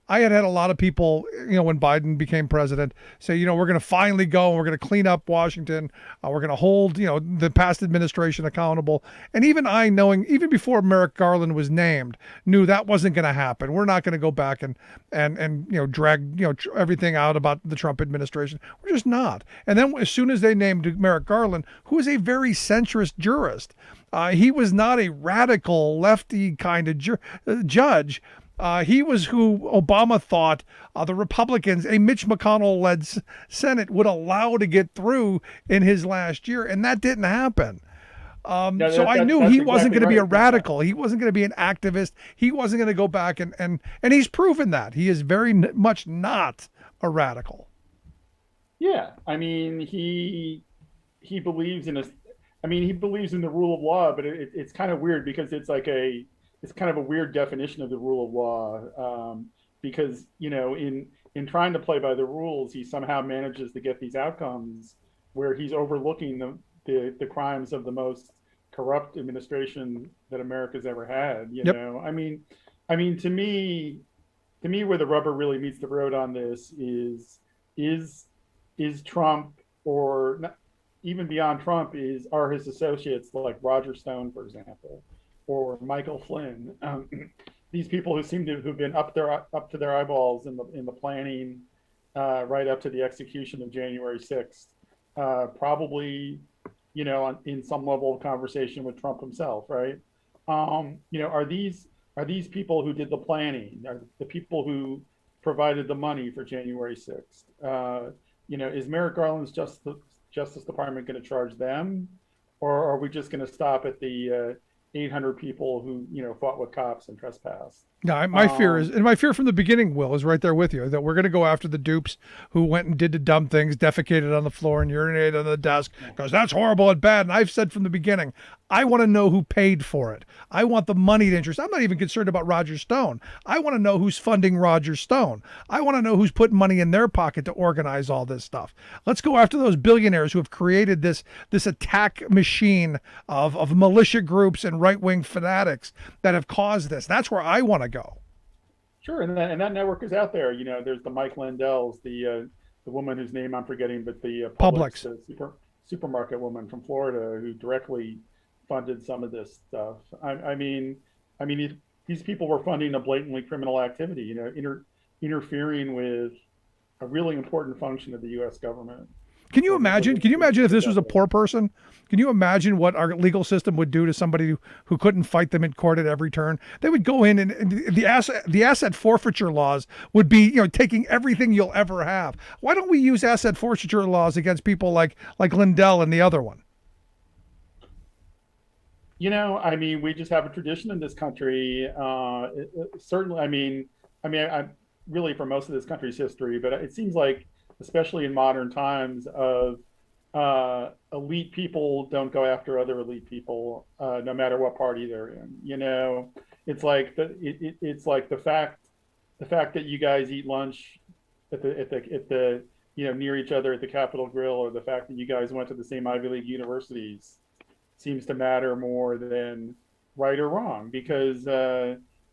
I had a lot of people, when Biden became president, say, we're going to finally go and we're going to clean up Washington. We're going to hold, the past administration accountable. And even even before Merrick Garland was named, knew that wasn't going to happen. We're not going to go back and drag, everything out about the Trump administration. We're just not. And then as soon as they named Merrick Garland, who is a very centrist jurist, he was not a radical lefty kind of judge. He was who Obama thought the Republicans, a Mitch McConnell-led Senate, would allow to get through in his last year, and that didn't happen. So I knew he wasn't going to be a radical. He wasn't going to be an activist. He wasn't going to go back and he's proven that. He is very much not a radical. Yeah, he believes in he believes in the rule of law, but it's kind of weird because it's kind of a weird definition of the rule of law, because in trying to play by the rules, he somehow manages to get these outcomes where he's overlooking the crimes of the most corrupt administration that America's ever had. You Yep. know, to me, where the rubber really meets the road on this is Trump, or not, even beyond Trump, are his associates like Roger Stone, for example, or Michael Flynn. These people who seem to have been up to their eyeballs in the planning, right up to the execution of January 6th, probably, you know, in some level of conversation with Trump himself, right? You know, are these people who did the planning, are the people who provided the money for January 6th? You know, is Merrick Garland's Justice Department going to charge them, or are we just going to stop at the 800 people who, you know, fought with cops and trespassed? No, my fear is, and my fear from the beginning, Will, is right there with you, that we're going to go after the dupes who went and did the dumb things, defecated on the floor and urinated on the desk, because that's horrible and bad. And I've said from the beginning, I want to know who paid for it. I want the moneyed interest. I'm not even concerned about Roger Stone. I want to know who's funding Roger Stone. I want to know who's putting money in their pocket to organize all this stuff. Let's go after those billionaires who have created this attack machine of militia groups and right-wing fanatics that have caused this. That's where I want to go. Sure, and that network is out there. You know, there's the Mike Lindells, the woman whose name I'm forgetting, but the Publix, the supermarket woman from Florida who directly funded some of this stuff. I mean, these people were funding a blatantly criminal activity. You know, interfering with a really important function of the U.S. government. Can you imagine? Can you imagine if this was a poor person? Can you imagine what our legal system would do to somebody who couldn't fight them in court at every turn? They would go in, and the asset forfeiture laws would be, you know, taking everything you'll ever have. Why don't we use asset forfeiture laws against people like Lindell and the other one? You know, I mean, we just have a tradition in this country. Certainly, I really for most of this country's history, but it seems like, especially in modern times, of elite people don't go after other elite people, no matter what party they're in. You know, it's like the fact that you guys eat lunch at the you know, near each other at the Capitol Grill, or the fact that you guys went to the same Ivy League universities seems to matter more than right or wrong, because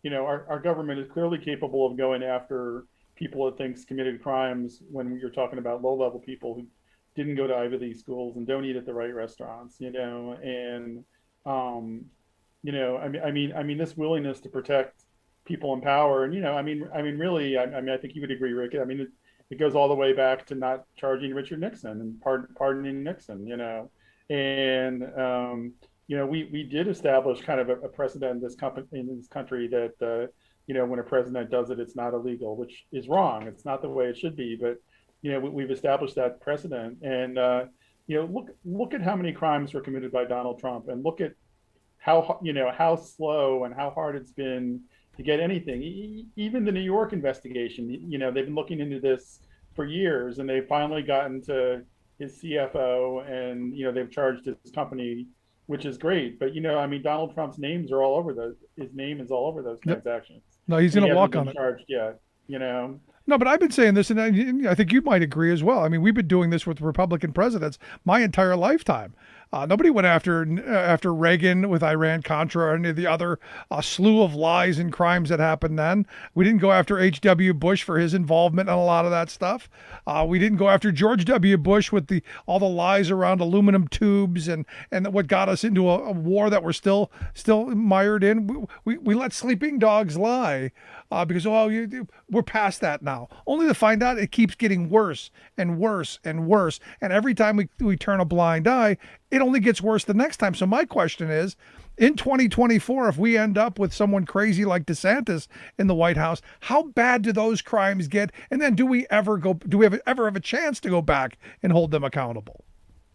you know, our government is clearly capable of going after people it thinks committed crimes when you're talking about low-level people who didn't go to Ivy League schools and don't eat at the right restaurants, you know. And you know, I mean, this willingness to protect people in power, and, you know, I mean, really, I think you would agree, Rick. I mean, it goes all the way back to not charging Richard Nixon and pardoning Nixon, you know. And you know, we did establish kind of a precedent in this country that you know, when a president does it, it's not illegal, which is wrong. It's not the way it should be. But, you know, we've established that precedent. And, you know, look at how many crimes were committed by Donald Trump, and look at how, you know, how slow and how hard it's been to get anything. Even the New York investigation, you know, they've been looking into this for years, and they've finally gotten to his CFO, and, you know, they've charged his company, which is great. But, you know, I mean, Donald Trump's names are all over his name is all over those transactions. No, he's going to walk on it. Charged yet, you know. No, but I've been saying this, and I think you might agree as well. I mean, we've been doing this with Republican presidents my entire lifetime. Nobody went after Reagan with Iran-Contra or any of the other slew of lies and crimes that happened then. We didn't go after H.W. Bush for his involvement in a lot of that stuff. We didn't go after George W. Bush with all the lies around aluminum tubes and what got us into a war that we're still mired in. We let sleeping dogs lie because we're past that now. Only to find out it keeps getting worse and worse and worse. And every time we turn a blind eye, it only gets worse the next time. So my question is, in 2024, if we end up with someone crazy like DeSantis in the White House, how bad do those crimes get? And then do we ever have a chance to go back and hold them accountable?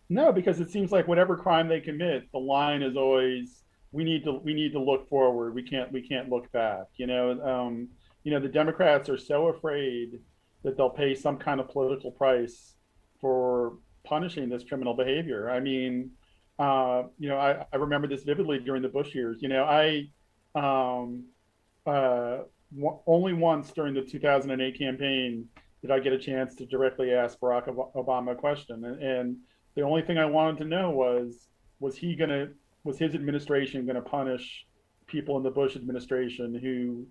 No, because it seems like whatever crime they commit, the line is always, we need to look forward. We can't look back. You know, the Democrats are so afraid that they'll pay some kind of political price for punishing this criminal behavior. I mean, you know, I remember this vividly during the Bush years. You know, I only once during the 2008 campaign did I get a chance to directly ask Barack Obama a question, and the only thing I wanted to know was he going to was his administration going to punish people in the Bush administration who,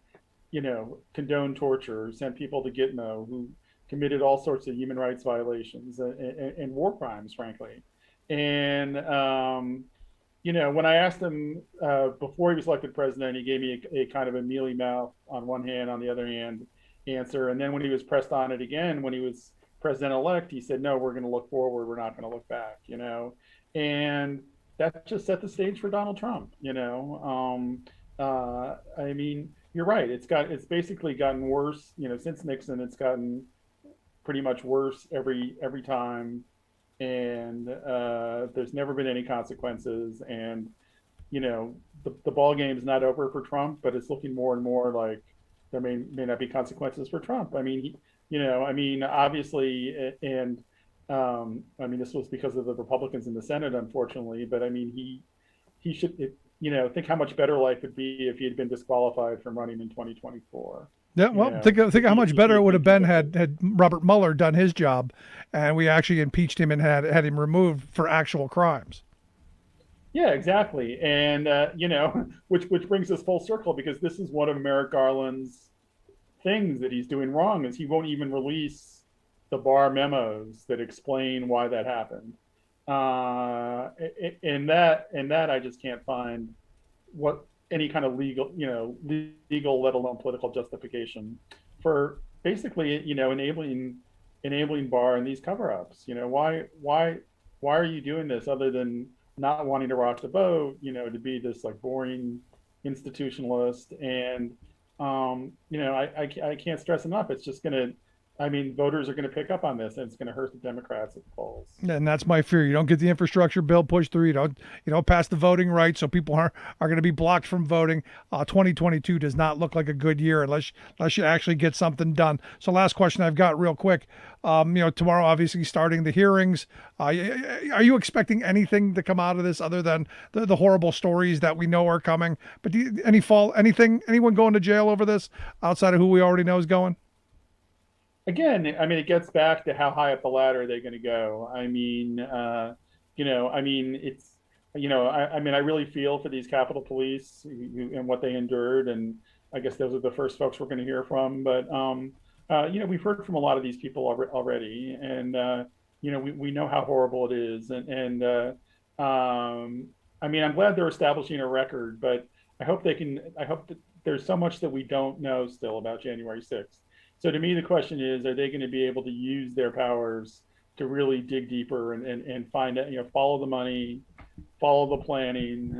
condoned torture, sent people to Gitmo, who committed all sorts of human rights violations and war crimes, frankly. And, when I asked him before he was elected president, he gave me a kind of a mealy mouth on one hand, on the other hand answer. And then when he was pressed on it again, when he was president-elect, he said, no, we're going to look forward. We're not going to look back, and that just set the stage for Donald Trump, I mean, you're right. It's basically gotten worse, since Nixon. It's gotten pretty much worse every time, and there's never been any consequences. And the ball game is not over for Trump, but it's looking more and more like there may not be consequences for Trump. I mean, obviously, and this was because of the Republicans in the Senate, unfortunately. But I mean, he should, think how much better life would be if he had been disqualified from running in 2024. Yeah, well, think how much better it would have been had Robert Mueller done his job, and we actually impeached him and had him removed for actual crimes. Yeah, exactly. And which brings us full circle, because this is one of Merrick Garland's things that he's doing wrong, is he won't even release the Barr memos that explain why that happened. In that I just can't find what any kind of legal, let alone political justification for basically, enabling Barr in these cover-ups. Why are you doing this other than not wanting to rock the boat, to be this like boring institutionalist? And I can't stress enough. It's just voters are going to pick up on this, and it's going to hurt the Democrats at the polls. And that's my fear. You don't get the infrastructure bill pushed through. You don't pass the voting rights, so people are going to be blocked from voting. 2022 does not look like a good year unless you actually get something done. So last question I've got real quick. Tomorrow, obviously, starting the hearings. Are you expecting anything to come out of this other than the horrible stories that we know are coming? But anyone going to jail over this outside of who we already know is going? Again, it gets back to how high up the ladder are they going to go. I really feel for these Capitol Police and what they endured, and I guess those are the first folks we're going to hear from. But we've heard from a lot of these people already, and we know how horrible it is. I'm glad they're establishing a record, but I hope that there's so much that we don't know still about January 6th. So to me, the question is, are they going to be able to use their powers to really dig deeper and find out, follow the money, follow the planning?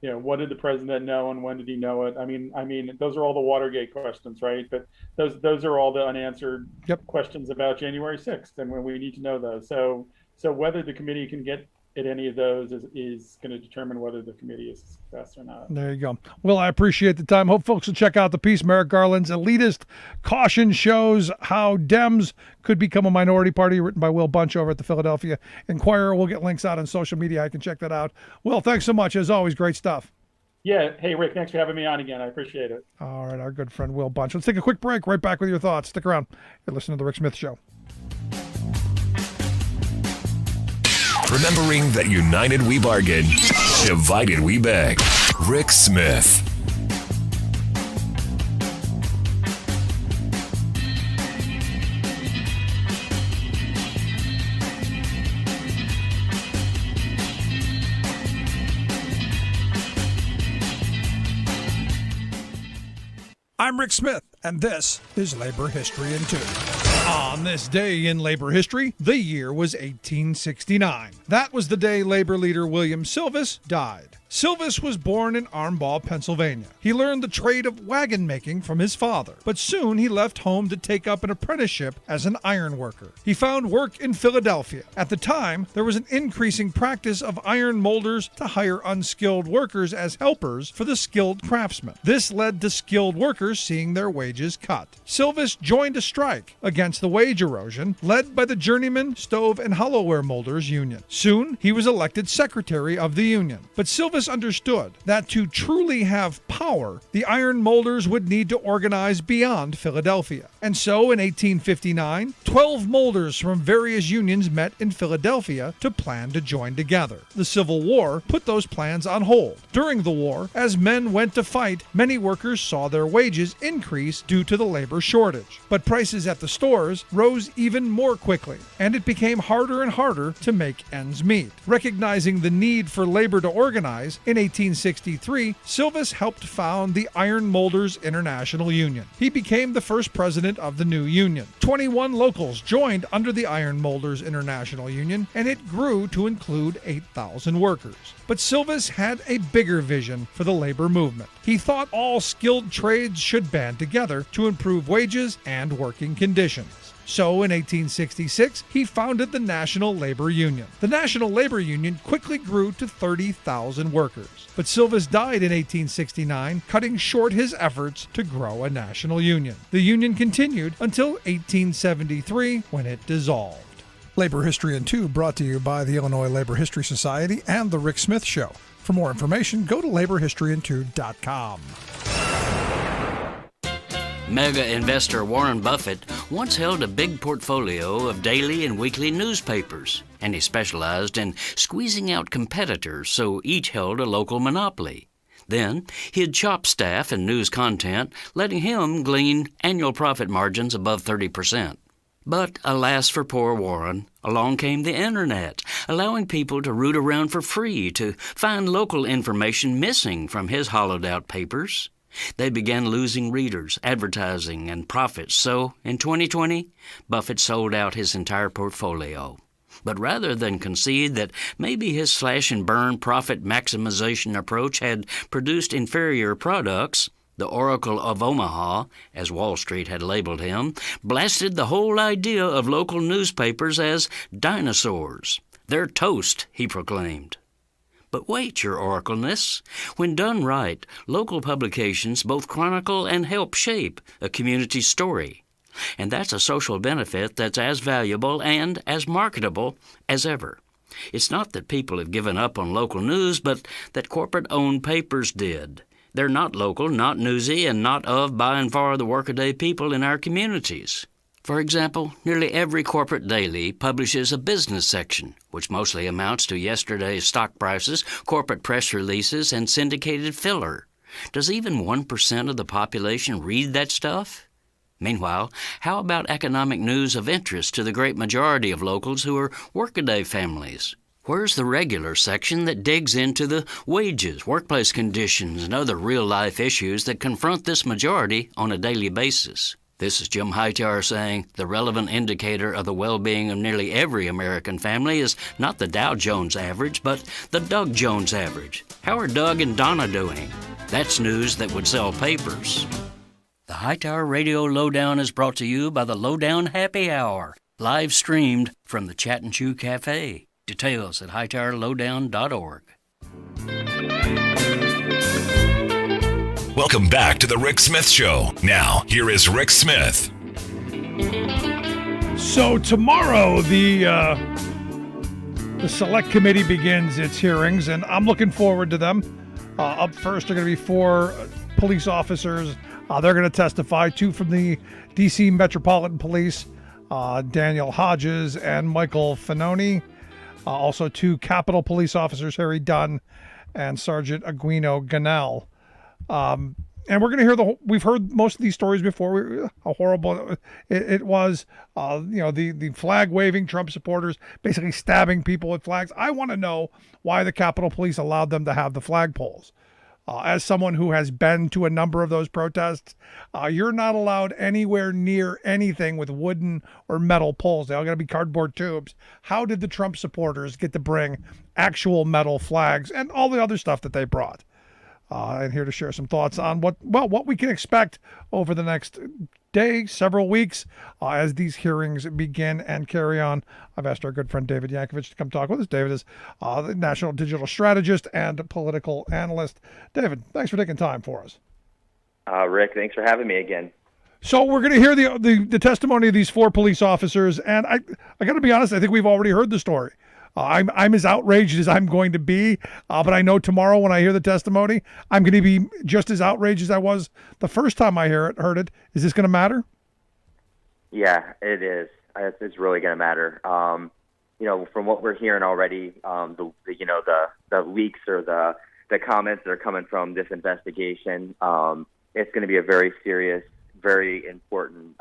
What did the president know and when did he know it? I mean, those are all the Watergate questions, right? But those are all the unanswered questions about January 6th, and when we need to know those. So whether the committee can get at any of those is going to determine whether the committee is a success or not. There you go. Well, I appreciate the time. Hope folks will check out the piece. Merrick Garland's Elitist Caution shows how Dems could become a minority party, written by Will Bunch over at the Philadelphia Inquirer. We'll get links out on social media. I can check that out. Will, thanks so much. As always, great stuff. Yeah. Hey, Rick, thanks for having me on again. I appreciate it. All right. Our good friend Will Bunch. Let's take a quick break. Right back with your thoughts. Stick around. You're listening to The Rick Smith Show. Remembering that united we bargain, divided we beg. Rick Smith. I'm Rick Smith, and this is Labor History in 2. On this day in labor history, the year was 1869. That was the day labor leader William Silvis died. Silvis was born in Armball, Pennsylvania. He learned the trade of wagon making from his father, but soon he left home to take up an apprenticeship as an iron worker. He found work in Philadelphia. At the time, there was an increasing practice of iron molders to hire unskilled workers as helpers for the skilled craftsmen. This led to skilled workers seeing their wages cut. Silvis joined a strike against the wage erosion led by the Journeyman Stove and Hollowware Molders Union. Soon, he was elected secretary of the union, but Silvis Silvis understood that to truly have power, the iron molders would need to organize beyond Philadelphia. And so in 1859, 12 molders from various unions met in Philadelphia to plan to join together. The Civil War put those plans on hold. During the war, as men went to fight, many workers saw their wages increase due to the labor shortage. But prices at the stores rose even more quickly, and it became harder and harder to make ends meet. Recognizing the need for labor to organize, in 1863, Silvis helped found the Iron Molders International Union. He became the first president of the new union. 21 locals joined under the Iron Molders International Union, and it grew to include 8,000 workers. But Silvis had a bigger vision for the labor movement. He thought all skilled trades should band together to improve wages and working conditions. So in 1866, he founded the National Labor Union. The National Labor Union quickly grew to 30,000 workers. But Silvis died in 1869, cutting short his efforts to grow a national union. The union continued until 1873, when it dissolved. Labor History in 2 brought to you by the Illinois Labor History Society and The Rick Smith Show. For more information, go to laborhistoryin2.com. Mega investor Warren Buffett once held a big portfolio of daily and weekly newspapers, and he specialized in squeezing out competitors, so each held a local monopoly. Then he'd chop staff and news content, letting him glean annual profit margins above 30%. But alas for poor Warren, along came the internet, allowing people to root around for free to find local information missing from his hollowed-out papers. They began losing readers, advertising, and profits, so in 2020, Buffett sold out his entire portfolio. But rather than concede that maybe his slash-and-burn profit maximization approach had produced inferior products, the Oracle of Omaha, as Wall Street had labeled him, blasted the whole idea of local newspapers as dinosaurs. They're toast, he proclaimed. But wait, your oracleness. When done right, local publications both chronicle and help shape a community story. And that's a social benefit that's as valuable and as marketable as ever. It's not that people have given up on local news, but that corporate-owned papers did. They're not local, not newsy, and not of, by and far, the workaday people in our communities. For example, nearly every corporate daily publishes a business section, which mostly amounts to yesterday's stock prices, corporate press releases, and syndicated filler. Does even 1% of the population read that stuff? Meanwhile, how about economic news of interest to the great majority of locals who are workaday families? Where's the regular section that digs into the wages, workplace conditions, and other real-life issues that confront this majority on a daily basis? This is Jim Hightower saying the relevant indicator of the well-being of nearly every American family is not the Dow Jones average, but the Doug Jones average. How are Doug and Donna doing? That's news that would sell papers. The Hightower Radio Lowdown is brought to you by the Lowdown Happy Hour, live streamed from the Chat and Chew Cafe. Details at hightowerlowdown.org. Welcome back to The Rick Smith Show. Now, here is Rick Smith. So tomorrow, the Select Committee begins its hearings, and I'm looking forward to them. Up first are going to be 4 police officers. They're going to testify, 2 from the D.C. Metropolitan Police, Daniel Hodges and Michael Finoni. Also 2 Capitol Police officers, Harry Dunn and Sergeant Aguino Ganell. And we're going to hear we've heard most of these stories before, how horrible it was. The flag waving Trump supporters basically stabbing people with flags. I want to know why the Capitol Police allowed them to have the flagpoles. As someone who has been to a number of those protests, you're not allowed anywhere near anything with wooden or metal poles. They all got to be cardboard tubes. How did the Trump supporters get to bring actual metal flags and all the other stuff that they brought? And here to share some thoughts on what we can expect over the next day, several weeks, as these hearings begin and carry on. I've asked our good friend David Yankovich to come talk with us. David is the National Digital Strategist and Political Analyst. David, thanks for taking time for us. Rick, thanks for having me again. So we're going to hear the testimony of these 4 police officers, and I got to be honest, I think we've already heard the story. I'm as outraged as I'm going to be, but I know tomorrow when I hear the testimony, I'm going to be just as outraged as I was the first time I heard it. Is this going to matter? Yeah, it is. It's really going to matter. From what we're hearing already, the leaks or the comments that are coming from this investigation, it's going to be a very serious, very important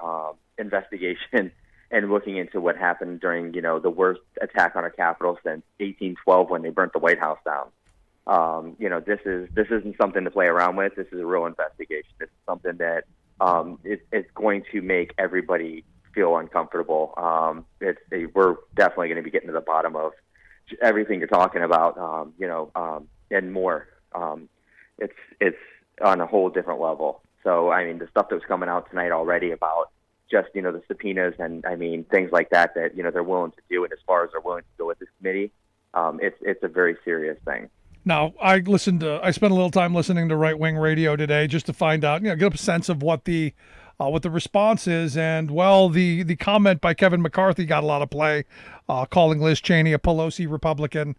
investigation, and looking into what happened during, the worst attack on our Capitol since 1812 when they burnt the White House down. This isn't something to play around with. This is a real investigation. This is something that it's going to make everybody feel uncomfortable. We're definitely going to be getting to the bottom of everything you're talking about, and more. It's on a whole different level. So, I mean, the stuff that was coming out tonight already about just, the subpoenas and, things like that they're willing to do, and as far as they're willing to go with this committee, it's a very serious thing. Now, I spent a little time listening to right-wing radio today just to find out, get a sense of what the response is. And, the comment by Kevin McCarthy got a lot of play, calling Liz Cheney a Pelosi Republican,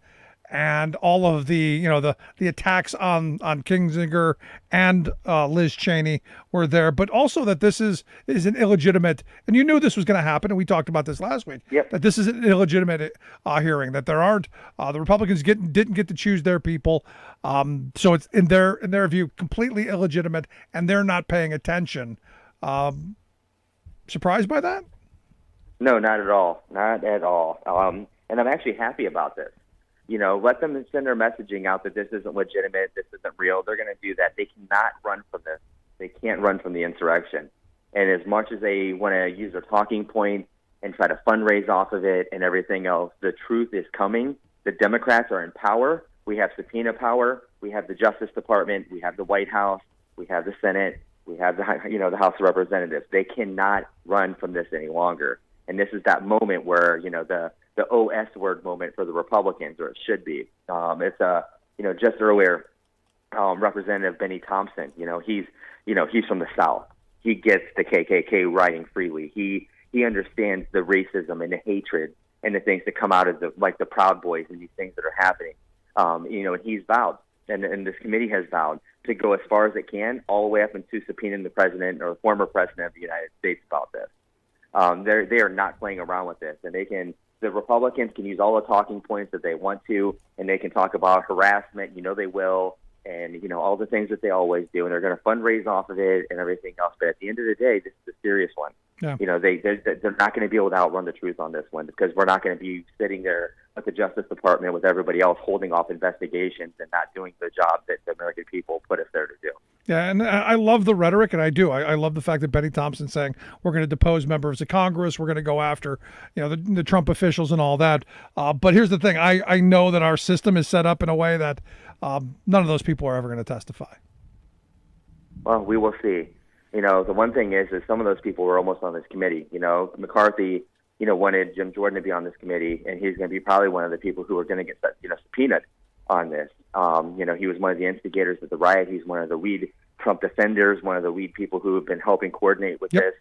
and all of the attacks on Kinzinger and Liz Cheney were there, but also that this is an illegitimate, and you knew this was going to happen, and we talked about this last week, that this is an illegitimate hearing, that there aren't, the Republicans didn't get to choose their people, so it's in their view completely illegitimate, and they're not paying attention. Surprised by that? No, not at all. Not at all. And I'm actually happy about this. Let them send their messaging out that this isn't legitimate, this isn't real. They're going to do that. They cannot run from this. They can't run from the insurrection. And as much as they want to use their talking point and try to fundraise off of it and everything else, the truth is coming. The Democrats are in power. We have subpoena power. We have the Justice Department. We have the White House. We have the Senate. We have the House of Representatives. They cannot run from this any longer. And this is that moment where, the OS word moment for the Republicans, or it should be. It's just earlier, Representative Benny Thompson, he's from the South. He gets the KKK riding freely. He understands the racism and the hatred and the things that come out of the Proud Boys and these things that are happening. And he's vowed, and this committee has vowed to go as far as it can, all the way up into subpoenaing the president or the former president of the United States about this. They are not playing around with this, and the Republicans can use all the talking points that they want to, and they can talk about harassment, they will, and, all the things that they always do, and they're going to fundraise off of it and everything else. But at the end of the day, this is a serious one. Yeah. They're not going to be able to outrun the truth on this one, because we're not going to be sitting there at the Justice Department with everybody else holding off investigations and not doing the job that the American people put us there to do. Yeah, and I love the rhetoric, and I do. I love the fact that Benny Thompson's saying we're going to depose members of Congress, we're going to go after, the Trump officials and all that. But here's the thing: I know that our system is set up in a way that none of those people are ever going to testify. Well, we will see. The one thing is some of those people were almost on this committee. McCarthy, wanted Jim Jordan to be on this committee, and he's going to be probably one of the people who are going to get, subpoenaed on this. He was one of the instigators of the riot. He's one of the lead Trump defenders, one of the lead people who have been helping coordinate with this.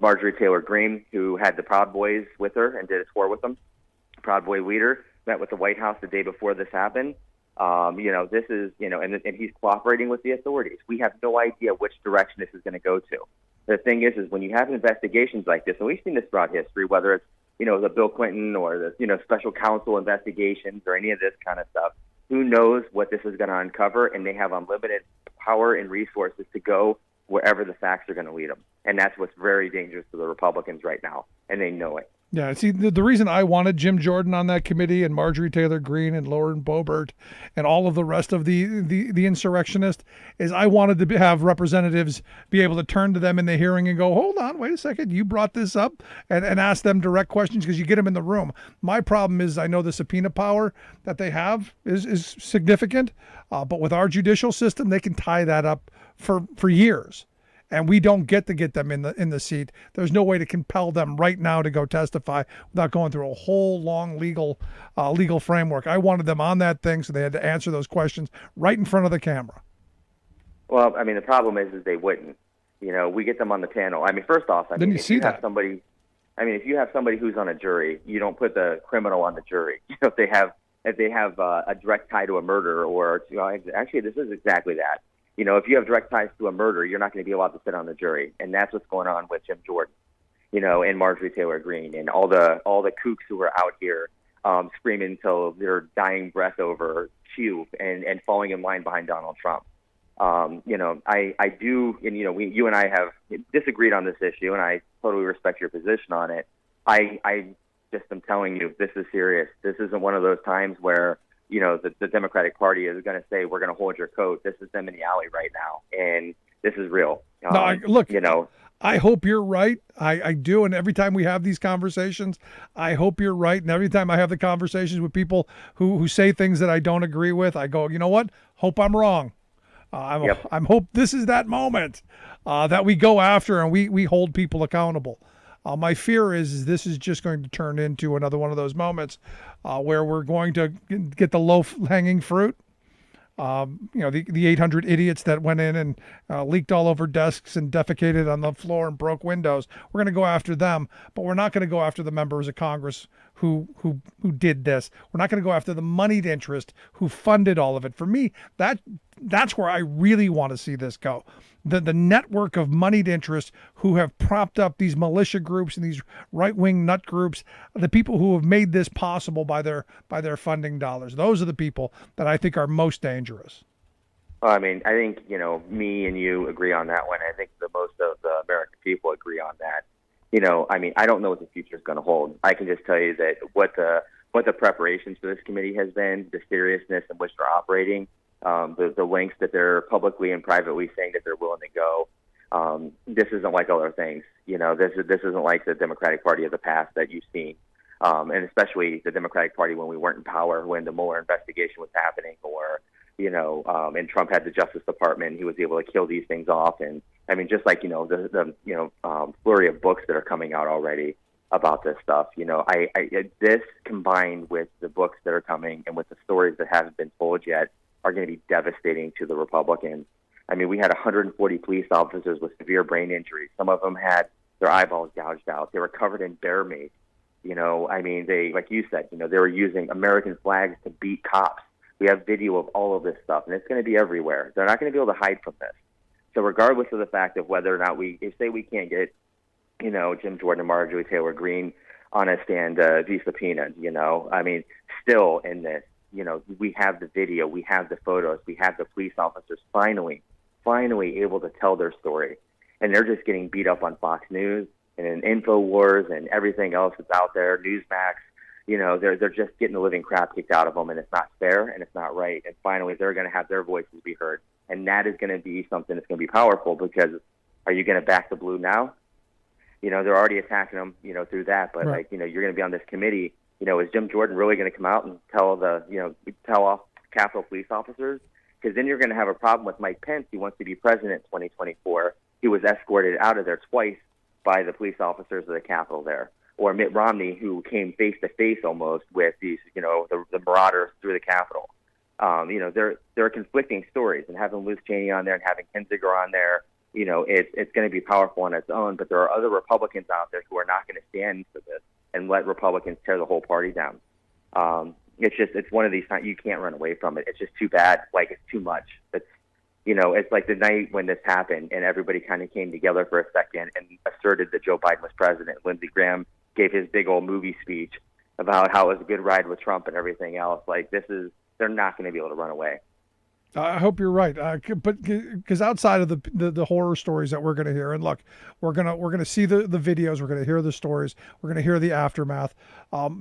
Marjorie Taylor Greene, who had the Proud Boys with her and did a tour with them, Proud Boy leader, met with the White House the day before this happened. This is, and he's cooperating with the authorities. We have no idea which direction this is going to go to. The thing is when you have investigations like this, and we've seen this throughout history, whether it's, the Bill Clinton or the, special counsel investigations or any of this kind of stuff, who knows what this is going to uncover, and they have unlimited power and resources to go wherever the facts are going to lead them. And that's what's very dangerous to the Republicans right now, and they know it. Yeah, see, the reason I wanted Jim Jordan on that committee and Marjorie Taylor Greene and Lauren Boebert and all of the rest of the insurrectionists is I wanted to have representatives be able to turn to them in the hearing and go, hold on, wait a second, you brought this up, and ask them direct questions because you get them in the room. My problem is I know the subpoena power that they have is significant, but with our judicial system, they can tie that up for years. And we don't get them in the seat. There's no way to compel them right now to go testify without going through a whole long legal framework. I wanted them on that thing, so they had to answer those questions right in front of the camera. Well, the problem is they wouldn't. We get them on the panel. First off, Didn't you see that? Somebody, I mean, if you have somebody who's on a jury, you don't put the criminal on the jury. If they have a direct tie to a murder, or actually, this is exactly that. If you have direct ties to a murder, you're not going to be allowed to sit on the jury, and that's what's going on with Jim Jordan, and Marjorie Taylor Greene, and all the kooks who are out here screaming until their dying breath over Q and falling in line behind Donald Trump. I do, and you and I have disagreed on this issue, and I totally respect your position on it. I just am telling you, this is serious. This isn't one of those times where the Democratic Party is going to say, we're going to hold your coat. This is them in the alley right now, and this is real. I hope you're right. I do. And every time we have these conversations, I hope you're right. And every time I have the conversations with people who say things that I don't agree with, I go, you know what? Hope I'm wrong. I'm hope this is that moment that we go after and we hold people accountable. My fear is this is just going to turn into another one of those moments where we're going to get the low-hanging fruit. The 800 idiots that went in and leaked all over desks and defecated on the floor and broke windows. We're going to go after them, but we're not going to go after the members of Congress who did this. We're not going to go after the moneyed interest who funded all of it. For me, that's where I really want to see this go. The network of moneyed interests who have propped up these militia groups and these right-wing nut groups, the people who have made this possible by their funding dollars. Those are the people that I think are most dangerous. Well, I mean, I think, me and you agree on that one. I think most of the American people agree on that. I mean, I don't know what the future is going to hold. I can just tell you that what the preparations for this committee has been, the seriousness in which they're operating, the lengths that they're publicly and privately saying that they're willing to go. This isn't like other things. This isn't like the Democratic Party of the past that you've seen, and especially the Democratic Party when we weren't in power, when the Mueller investigation was happening, or and Trump had the Justice Department, he was able to kill these things off. And I mean, just like the flurry of books that are coming out already about this stuff. This combined with the books that are coming and with the stories that haven't been told yet are going to be devastating to the Republicans. I mean, we had 140 police officers with severe brain injuries. Some of them had their eyeballs gouged out. They were covered in bear meat. I mean, they, like you said, they were using American flags to beat cops. We have video of all of this stuff, and it's going to be everywhere. They're not going to be able to hide from this. So regardless of the fact of whether or not we can't get, Jim Jordan and Marjorie Taylor Greene on a stand via subpoena, I mean, still in this, we have the video, we have the photos, we have the police officers finally able to tell their story. And they're just getting beat up on Fox News and in InfoWars and everything else that's out there, Newsmax. They're just getting the living crap kicked out of them, and it's not fair and it's not right. And finally, they're going to have their voices be heard. And that is going to be something that's going to be powerful, because are you going to back the blue now? They're already attacking them, through that. But right. you're going to be on this committee. Is Jim Jordan really going to come out and tell off Capitol police officers? Because then you're going to have a problem with Mike Pence, who wants to be president in 2024. He was escorted out of there twice by the police officers of the Capitol there. Or Mitt Romney, who came face to face almost with these, the marauders through the Capitol. There are conflicting stories, and having Liz Cheney on there and having Kinzinger on there, it's going to be powerful on its own. But there are other Republicans out there who are not going to stand for this and let Republicans tear the whole party down. It's one of these times you can't run away from it. It's just too bad. Like, it's too much. It's like the night when this happened and everybody kind of came together for a second and asserted that Joe Biden was president. Lindsey Graham gave his big old movie speech about how it was a good ride with Trump and everything else. Like, they're not going to be able to run away. I hope you're right, but because outside of the horror stories that we're going to hear, and look, we're gonna see the videos, we're going to hear the stories, we're going to hear the aftermath.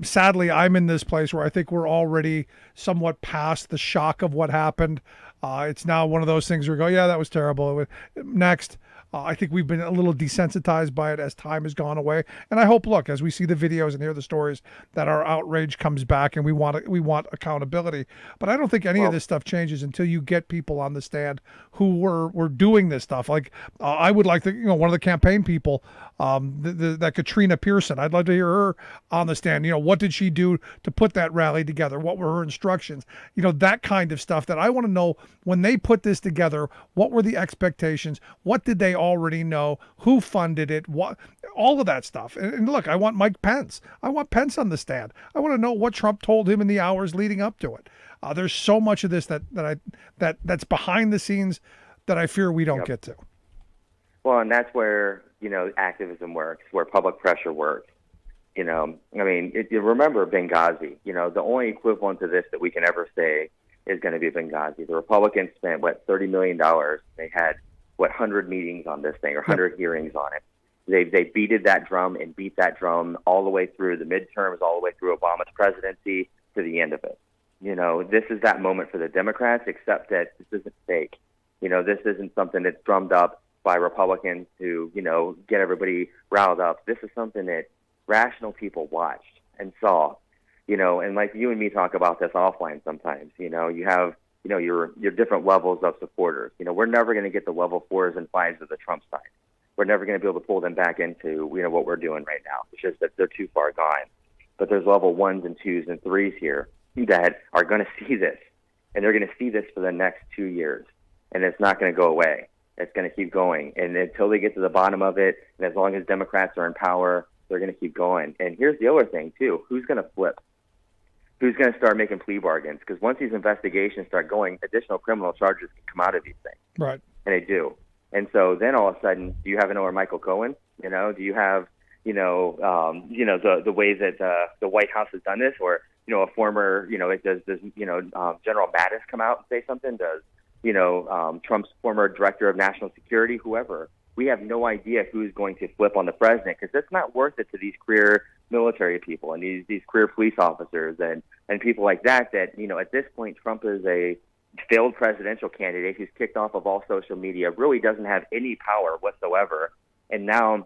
Sadly, I'm in this place where I think we're already somewhat past the shock of what happened. It's now one of those things where we go, yeah, that was terrible. Next. I think we've been a little desensitized by it as time has gone away. And I hope, look, as we see the videos and hear the stories, that our outrage comes back and we want accountability. But I don't think any of this stuff changes until you get people on the stand who were doing this stuff. Like, I would like to, one of the campaign people, that Katrina Pearson, I'd love to hear her on the stand. What did she do to put that rally together? What were her instructions? That kind of stuff that I want to know when they put this together. What were the expectations? What did they already know? Who funded it? What? all of that stuff. And look, I want Mike Pence. I want Pence on the stand. I want to know what Trump told him in the hours leading up to it. There's so much of this that's behind the scenes that I fear we don't get to. Well, and that's where, activism works, where public pressure works. You remember Benghazi. The only equivalent to this that we can ever say is going to be Benghazi. The Republicans spent, $30 million. They had, 100 meetings on this thing or 100 hearings on it. They beated that drum and beat that drum all the way through the midterms, all the way through Obama's presidency to the end of it. This is that moment for the Democrats, except that this isn't fake. This isn't something that's drummed up by Republicans to, get everybody riled up. This is something that rational people watched and saw, and like you and me talk about this offline sometimes. You have, your different levels of supporters. We're never going to get the level 4s and 5s of the Trump side. We're never going to be able to pull them back into, what we're doing right now. It's just that they're too far gone. But there's level 1s and 2s and 3s here that are going to see this, and they're going to see this for the next 2 years, and it's not going to go away. It's going to keep going, and until they get to the bottom of it, and as long as Democrats are in power, they're going to keep going. And here's the other thing, too. Who's going to flip? Who's going to start making plea bargains? Because once these investigations start going, additional criminal charges can come out of these things. Right. And they do. And so then all of a sudden, do you have another Michael Cohen? Do you have, the way that the White House has done this, or, a former, does General Mattis come out and say something? Does, Trump's former director of national security, whoever? We have no idea who's going to flip on the president, because it's not worth it to these career military people and these career police officers and people like that, at this point, Trump is a failed presidential candidate who's kicked off of all social media, really doesn't have any power whatsoever. And now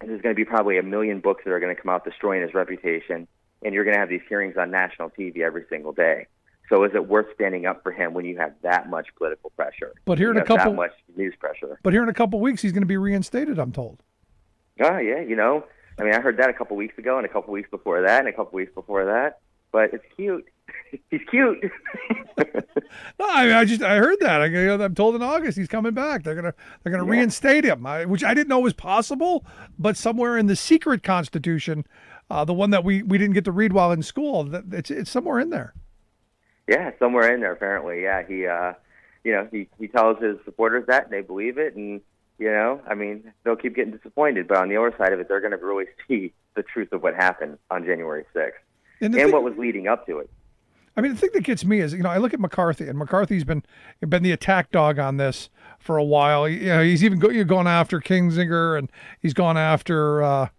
there's going to be probably 1 million books that are going to come out destroying his reputation, and you're going to have these hearings on national TV every single day. So is it worth standing up for him when you have that much political pressure? But here in that much news pressure. But here in a couple of weeks, he's going to be reinstated, I'm told. Oh, yeah, I heard that a couple of weeks ago, and a couple of weeks before that, and a couple of weeks before that. But it's cute. He's cute. No, I heard that. I'm told in August he's coming back. They're gonna reinstate him, which I didn't know was possible. But somewhere in the secret Constitution, the one that we didn't get to read while in school, it's somewhere in there. Yeah, somewhere in there apparently. Yeah, he tells his supporters that, and they believe it, and they'll keep getting disappointed. But on the other side of it, they're going to really see the truth of what happened on January 6th and what was leading up to it. The thing that gets me is, I look at McCarthy, and McCarthy's been the attack dog on this for a while. He's even gone after Kinzinger, and he's gone after,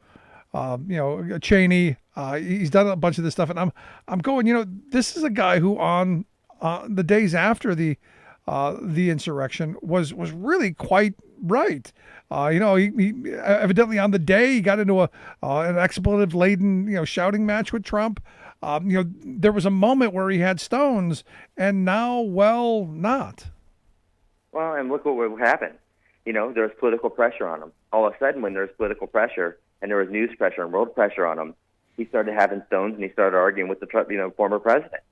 Cheney. He's done a bunch of this stuff, and I'm going, this is a guy who on the days after the insurrection was really quite right. He evidently on the day he got into an expletive laden, shouting match with Trump. There was a moment where he had stones, and now, not. Well, and look what happened. There's political pressure on him. All of a sudden, when there's political pressure and there was news pressure and world pressure on him, he started having stones and he started arguing with the former president.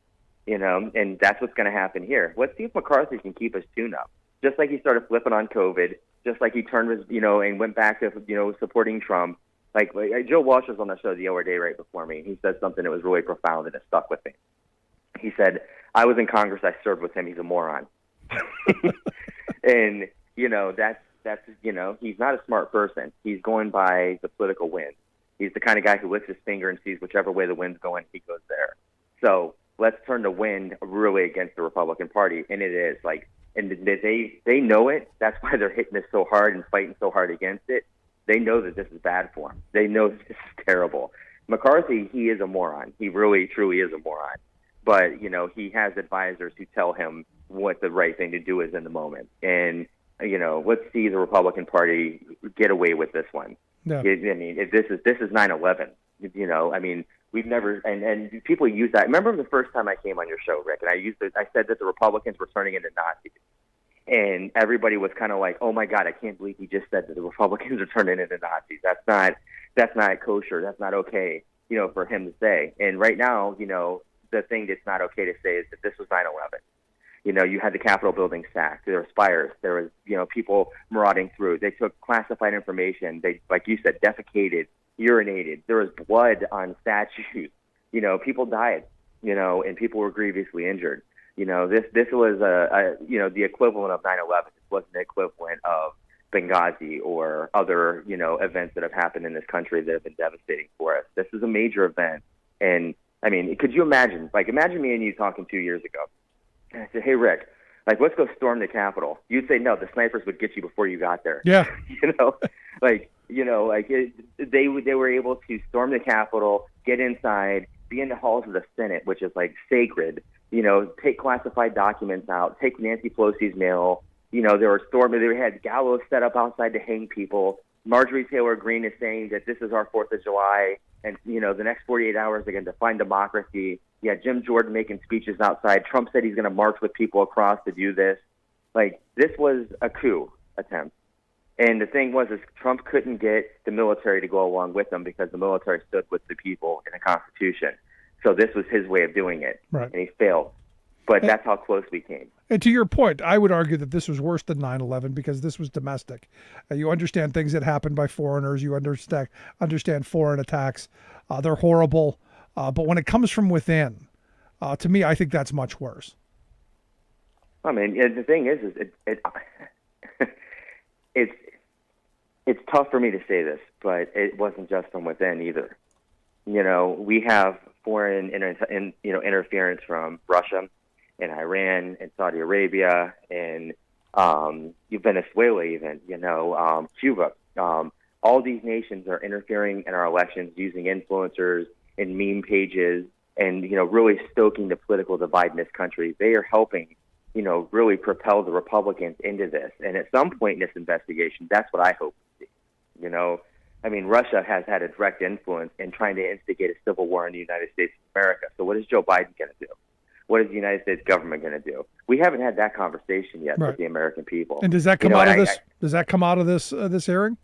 And that's what's going to happen here. Let's see if McCarthy can keep his tune up. Just like he started flipping on COVID, just like he turned his, and went back to, supporting Trump. Like Joe Walsh was on the show the other day right before me. He said something that was really profound and it stuck with me. He said, I was in Congress, I served with him, he's a moron. And, that's he's not a smart person. He's going by the political wind. He's the kind of guy who lifts his finger and sees whichever way the wind's going, he goes there. So let's turn the wind really against the Republican Party. And it is and they know it. That's why they're hitting this so hard and fighting so hard against it. They know that this is bad for him. They know that this is terrible. McCarthy, he is a moron. He really, truly is a moron. But, he has advisors who tell him what the right thing to do is in the moment. And, let's see the Republican Party get away with this one. Yeah. This is 9/11. We've never, and people use that. Remember the first time I came on your show, Rick, and I said that the Republicans were turning into Nazis. And everybody was kind of like, "Oh my God, I can't believe he just said that the Republicans are turning into Nazis. That's not kosher. That's not okay, for him to say." And right now, the thing that's not okay to say is that this was 9/11. You had the Capitol building sacked. There was fires. There was, people marauding through. They took classified information. They, like you said, defecated, urinated. There was blood on statues. People died, and people were grievously injured. This was the equivalent of 9/11. It wasn't the equivalent of Benghazi or other, events that have happened in this country that have been devastating for us. This is a major event. And I mean, could you imagine me and you talking 2 years ago? And I said, hey, Rick, let's go storm the Capitol. You'd say, no, the snipers would get you before you got there. Yeah. They were able to storm the Capitol, get inside, be in the halls of the Senate, which is sacred, take classified documents out, take Nancy Pelosi's mail. They had gallows set up outside to hang people. Marjorie Taylor Greene is saying that this is our 4th of July. And, the next 48 hours are going to define democracy. Yeah, Jim Jordan making speeches outside. Trump said he's going to march with people across to do this. This was a coup attempt. And the thing is Trump couldn't get the military to go along with him because the military stood with the people in the Constitution. So this was his way of doing it. Right. And he failed. But that's how close we came. And to your point, I would argue that this was worse than 9/11 because this was domestic. You understand things that happen by foreigners. You understand foreign attacks. They're horrible. But when it comes from within, to me, I think that's much worse. I mean, the thing is it's tough for me to say this, but it wasn't just from within either. We have foreign interference from Russia and Iran and Saudi Arabia and Venezuela even, Cuba. All these nations are interfering in our elections using influencers and meme pages and, really stoking the political divide in this country. They are helping, really propel the Republicans into this. And at some point in this investigation, that's what I hope to see. Russia has had a direct influence in trying to instigate a civil war in the United States of America. So what is Joe Biden going to do? What is the United States government going to do? We haven't had that conversation yet with the American people. And does that come out of this? Does that come out of this hearing?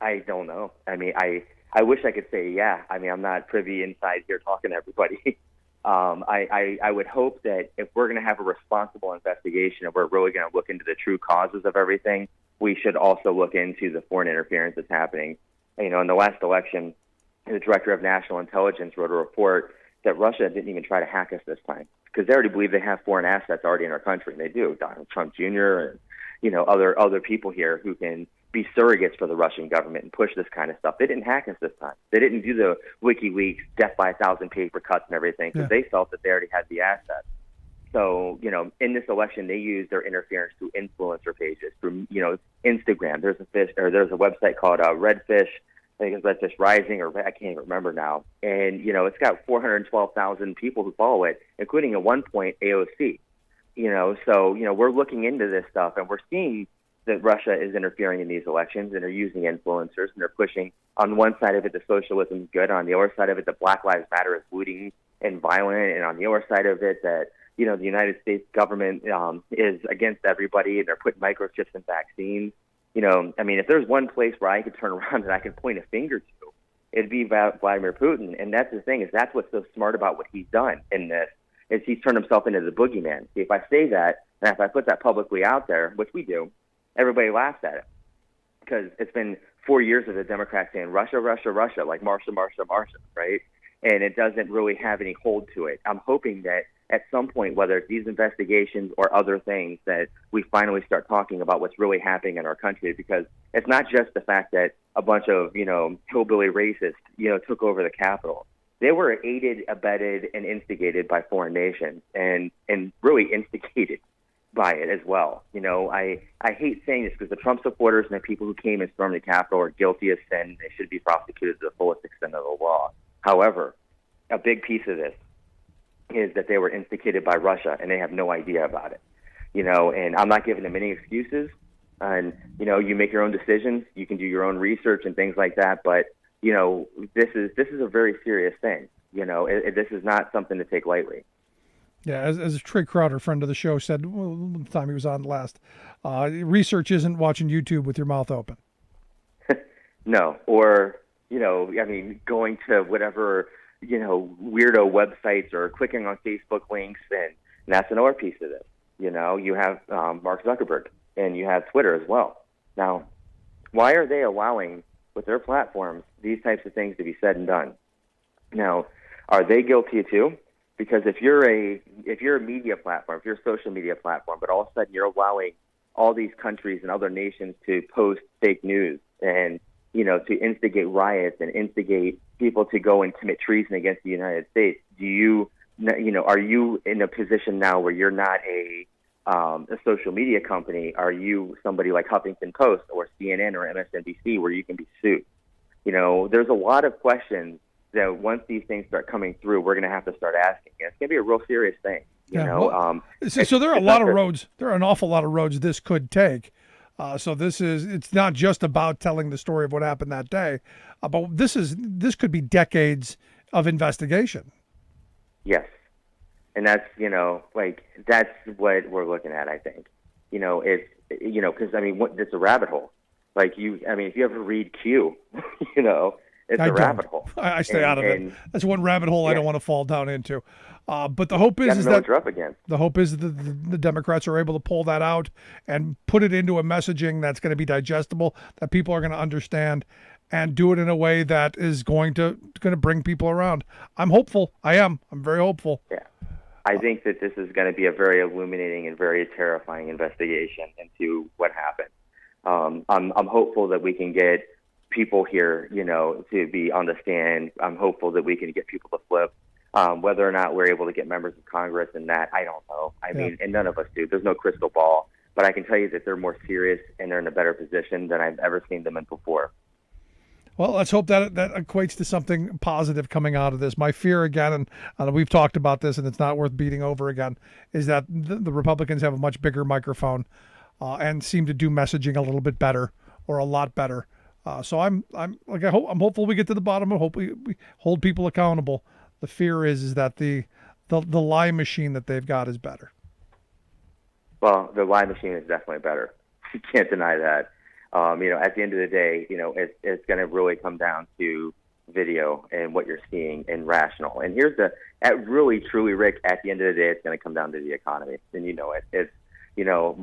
I don't know. I wish I could say yeah. I'm not privy inside here talking to everybody. I would hope that if we're going to have a responsible investigation and we're really going to look into the true causes of everything, we should also look into the foreign interference that's happening. In the last election, the director of national intelligence wrote a report that Russia didn't even try to hack us this time because they already believe they have foreign assets already in our country, and they do. Donald Trump Jr. and other people here who can be surrogates for the Russian government and push this kind of stuff. They didn't hack us this time. They didn't do the WikiLeaks, death by 1,000 paper cuts and everything because they felt that they already had the assets. So, in this election, they used their interference through influencer pages, through, Instagram. There's a website called Redfish. I think it's Redfish Rising, or I can't even remember now. And, it's got 412,000 people who follow it, including at one point AOC. We're looking into this stuff and we're seeing that Russia is interfering in these elections and they're using influencers and they're pushing on one side of it, the socialism is good. On the other side of it, the Black Lives Matter is looting and violent. And on the other side of it, that, the United States government is against everybody and they're putting microchips in vaccines. If there's one place where I could turn around and I could point a finger to, it'd be Vladimir Putin. And that's the thing is that's what's so smart about what he's done in this is he's turned himself into the boogeyman. See, if I say that and if I put that publicly out there, which we do, everybody laughs at it because it's been 4 years of the Democrats saying Russia, Russia, Russia, like Marsha, Marsha, Marsha, right? And it doesn't really have any hold to it. I'm hoping that at some point, whether it's these investigations or other things, that we finally start talking about what's really happening in our country, because it's not just the fact that a bunch of, hillbilly racists, took over the Capitol. They were aided, abetted, and instigated by foreign nations and really instigated by it as well. I hate saying this because the Trump supporters and the people who came and stormed the Capitol are guilty of sin. They should be prosecuted to the fullest extent of the law. However, a big piece of this is that they were instigated by Russia and they have no idea about it. And I'm not giving them any excuses. And, you make your own decisions. You can do your own research and things like that. But, this is a very serious thing. This is not something to take lightly. Yeah, as Trey Crowder, friend of the show, said the time he was on last, research isn't watching YouTube with your mouth open. No, or, going to whatever, weirdo websites or clicking on Facebook links, and that's another piece of this. You have Mark Zuckerberg, and you have Twitter as well. Now, why are they allowing, with their platforms, these types of things to be said and done? Now, are they guilty too? Because if you're a media platform, if you're a social media platform, but all of a sudden you're allowing all these countries and other nations to post fake news and, to instigate riots and instigate people to go and commit treason against the United States, are you in a position now where you're not a social media company? Are you somebody like Huffington Post or CNN or MSNBC where you can be sued? There's a lot of questions that once these things start coming through, we're going to have to start asking. And it's going to be a real serious thing. So there are a lot of roads. There are an awful lot of roads this could take. It's not just about telling the story of what happened that day, but this could be decades of investigation. Yes. And that's, that's what we're looking at, I think. It's, it's a rabbit hole. If you ever read Q, it's a rabbit hole. I stay out of it. That's one rabbit hole I don't want to fall down into. But the hope is that the hope is that the Democrats are able to pull that out and put it into a messaging that's going to be digestible, that people are going to understand, and do it in a way that is going to bring people around. I'm hopeful. I'm very hopeful. Yeah. I think that this is going to be a very illuminating and very terrifying investigation into what happened. I'm hopeful that we can get people here, to be on the stand. I'm hopeful that we can get people to flip. Whether or not we're able to get members of Congress and that, I don't know. And none of us do. There's no crystal ball. But I can tell you that they're more serious and they're in a better position than I've ever seen them in before. Well, let's hope that equates to something positive coming out of this. My fear, again, and we've talked about this, and it's not worth beating over again, is that the Republicans have a much bigger microphone and seem to do messaging a little bit better, or a lot better. So I'm hopeful we get to the bottom. I hope we hold people accountable. The fear is that the lie machine that they've got is better. Well, the lie machine is definitely better. You can't deny that. At the end of the day, it's going to really come down to video and what you're seeing and rational. And here's really, truly, Rick, at the end of the day, it's going to come down to the economy. And it's,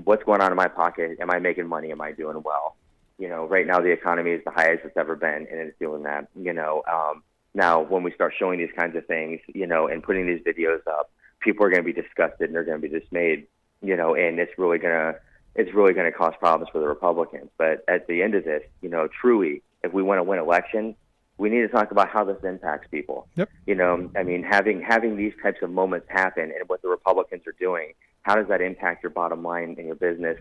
what's going on in my pocket? Am I making money? Am I doing well? Right now the economy is the highest it's ever been, and it's doing that. Now when we start showing these kinds of things, and putting these videos up, people are going to be disgusted and they're going to be dismayed, and it's really going to cause problems for the Republicans. But at the end of this, truly, if we want to win election, we need to talk about how this impacts people. Yep. Having these types of moments happen and what the Republicans are doing, how does that impact your bottom line in your business,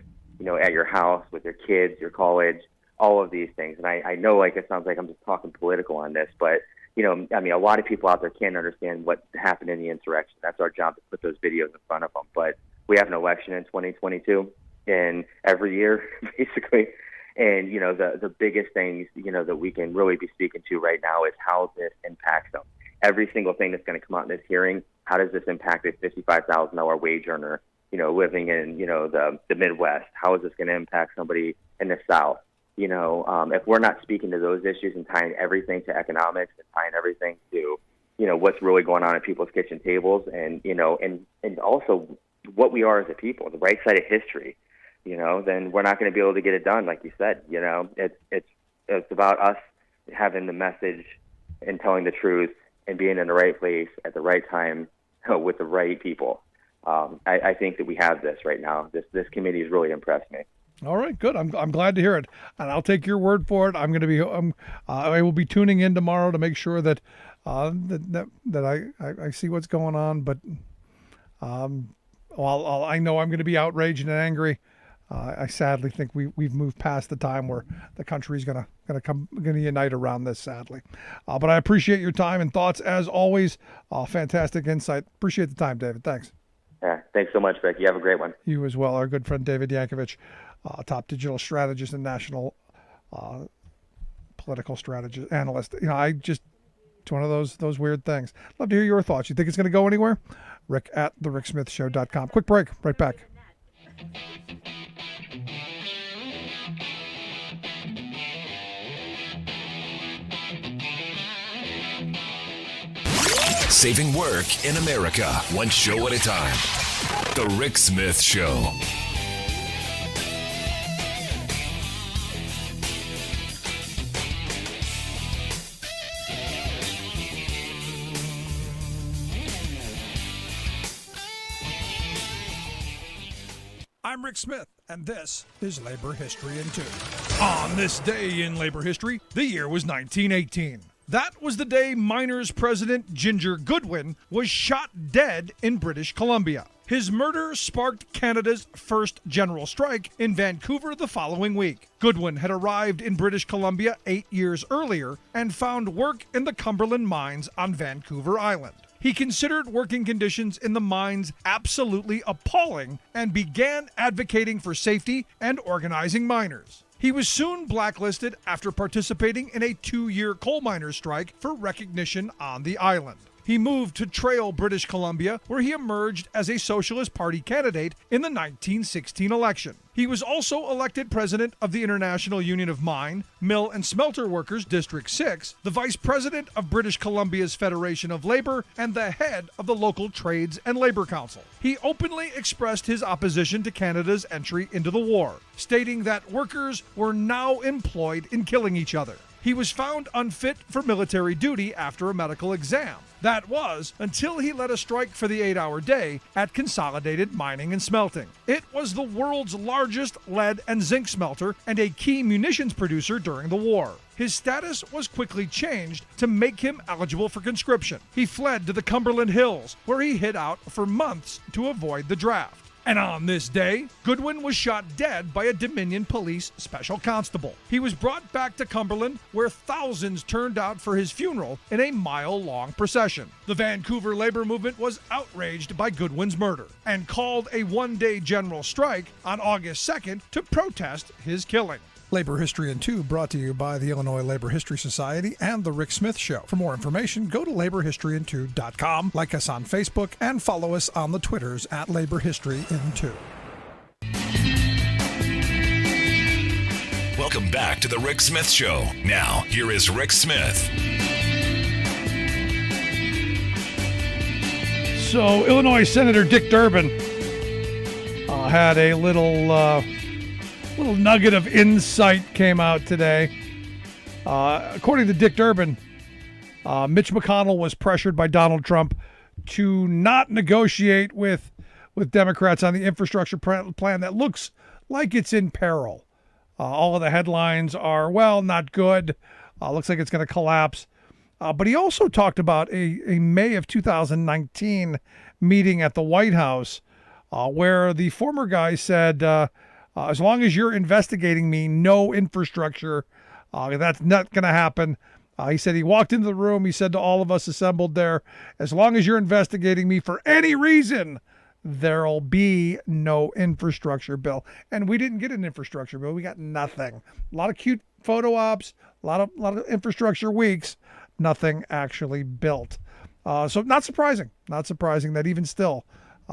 at your house, with your kids, your college, all of these things. And I know it sounds like I'm just talking political on this, but a lot of people out there can't understand what happened in the insurrection. That's our job, to put those videos in front of them. But we have an election in 2022, and every year, basically. And, the biggest things, that we can really be speaking to right now is how this impacts them. Every single thing that's going to come out in this hearing, how does this impact a $55,000 wage earner, living in, the Midwest? How is this going to impact somebody in the South? If we're not speaking to those issues and tying everything to economics and tying everything to, what's really going on at people's kitchen tables and also what we are as a people, the right side of history, then we're not going to be able to get it done. Like you said, it's about us having the message and telling the truth and being in the right place at the right time with the right people. I think that we have this right now. This committee has really impressed me. All right, good. I'm glad to hear it, and I'll take your word for it. I will be tuning in tomorrow to make sure that I see what's going on. But while I know I'm going to be outraged and angry, I sadly think we've moved past the time where the country is going to unite around this. Sadly, but I appreciate your time and thoughts as always. Fantastic insight. Appreciate the time, David. Thanks. Yeah, thanks so much, Rick. You have a great one. You as well. Our good friend David Yankovich, top digital strategist and national political strategist analyst. It's one of those weird things. Love to hear your thoughts. You think it's going to go anywhere? Rick at thericksmithshow.com. Quick break. Right back. Saving work in America, one show at a time. The Rick Smith Show. I'm Rick Smith, and this is Labor History in 2. On this day in labor history, the year was 1918. That was the day miners' president Ginger Goodwin was shot dead in British Columbia. His murder sparked Canada's first general strike in Vancouver the following week. Goodwin had arrived in British Columbia 8 years earlier and found work in the Cumberland mines on Vancouver Island. He considered working conditions in the mines absolutely appalling and began advocating for safety and organizing miners. He was soon blacklisted after participating in a 2-year coal miners' strike for recognition on the island. He moved to Trail, British Columbia, where he emerged as a Socialist Party candidate in the 1916 election. He was also elected president of the International Union of Mine, Mill and Smelter Workers District 6, the vice president of British Columbia's Federation of Labor, and the head of the local Trades and Labor Council. He openly expressed his opposition to Canada's entry into the war, stating that workers were now employed in killing each other. He was found unfit for military duty after a medical exam. That was until he led a strike for the 8-hour day at Consolidated Mining and Smelting. It was the world's largest lead and zinc smelter and a key munitions producer during the war. His status was quickly changed to make him eligible for conscription. He fled to the Cumberland Hills, where he hid out for months to avoid the draft. And on this day, Goodwin was shot dead by a Dominion Police special constable. He was brought back to Cumberland, where thousands turned out for his funeral in a mile-long procession. The Vancouver labor movement was outraged by Goodwin's murder and called a one-day general strike on August 2nd to protest his killing. Labor History in 2 brought to you by the Illinois Labor History Society and The Rick Smith Show. For more information, go to laborhistoryin2.com, like us on Facebook, and follow us on the Twitters at Labor History in 2. Welcome back to The Rick Smith Show. Now, here is Rick Smith. So, Illinois Senator Dick Durbin had a little nugget of insight came out today. According to Dick Durbin, Mitch McConnell was pressured by Donald Trump to not negotiate with Democrats on the infrastructure plan that looks like it's in peril. All of the headlines are, well, not good. Looks like it's going to collapse. But he also talked about a May of 2019 meeting at the White House where the former guy said, as long as you're investigating me, no infrastructure. That's not going to happen. He said he walked into the room. He said to all of us assembled there, as long as you're investigating me for any reason, there'll be no infrastructure bill. And we didn't get an infrastructure bill. We got nothing. A lot of cute photo ops, a lot of infrastructure weeks, nothing actually built. So not surprising that even still,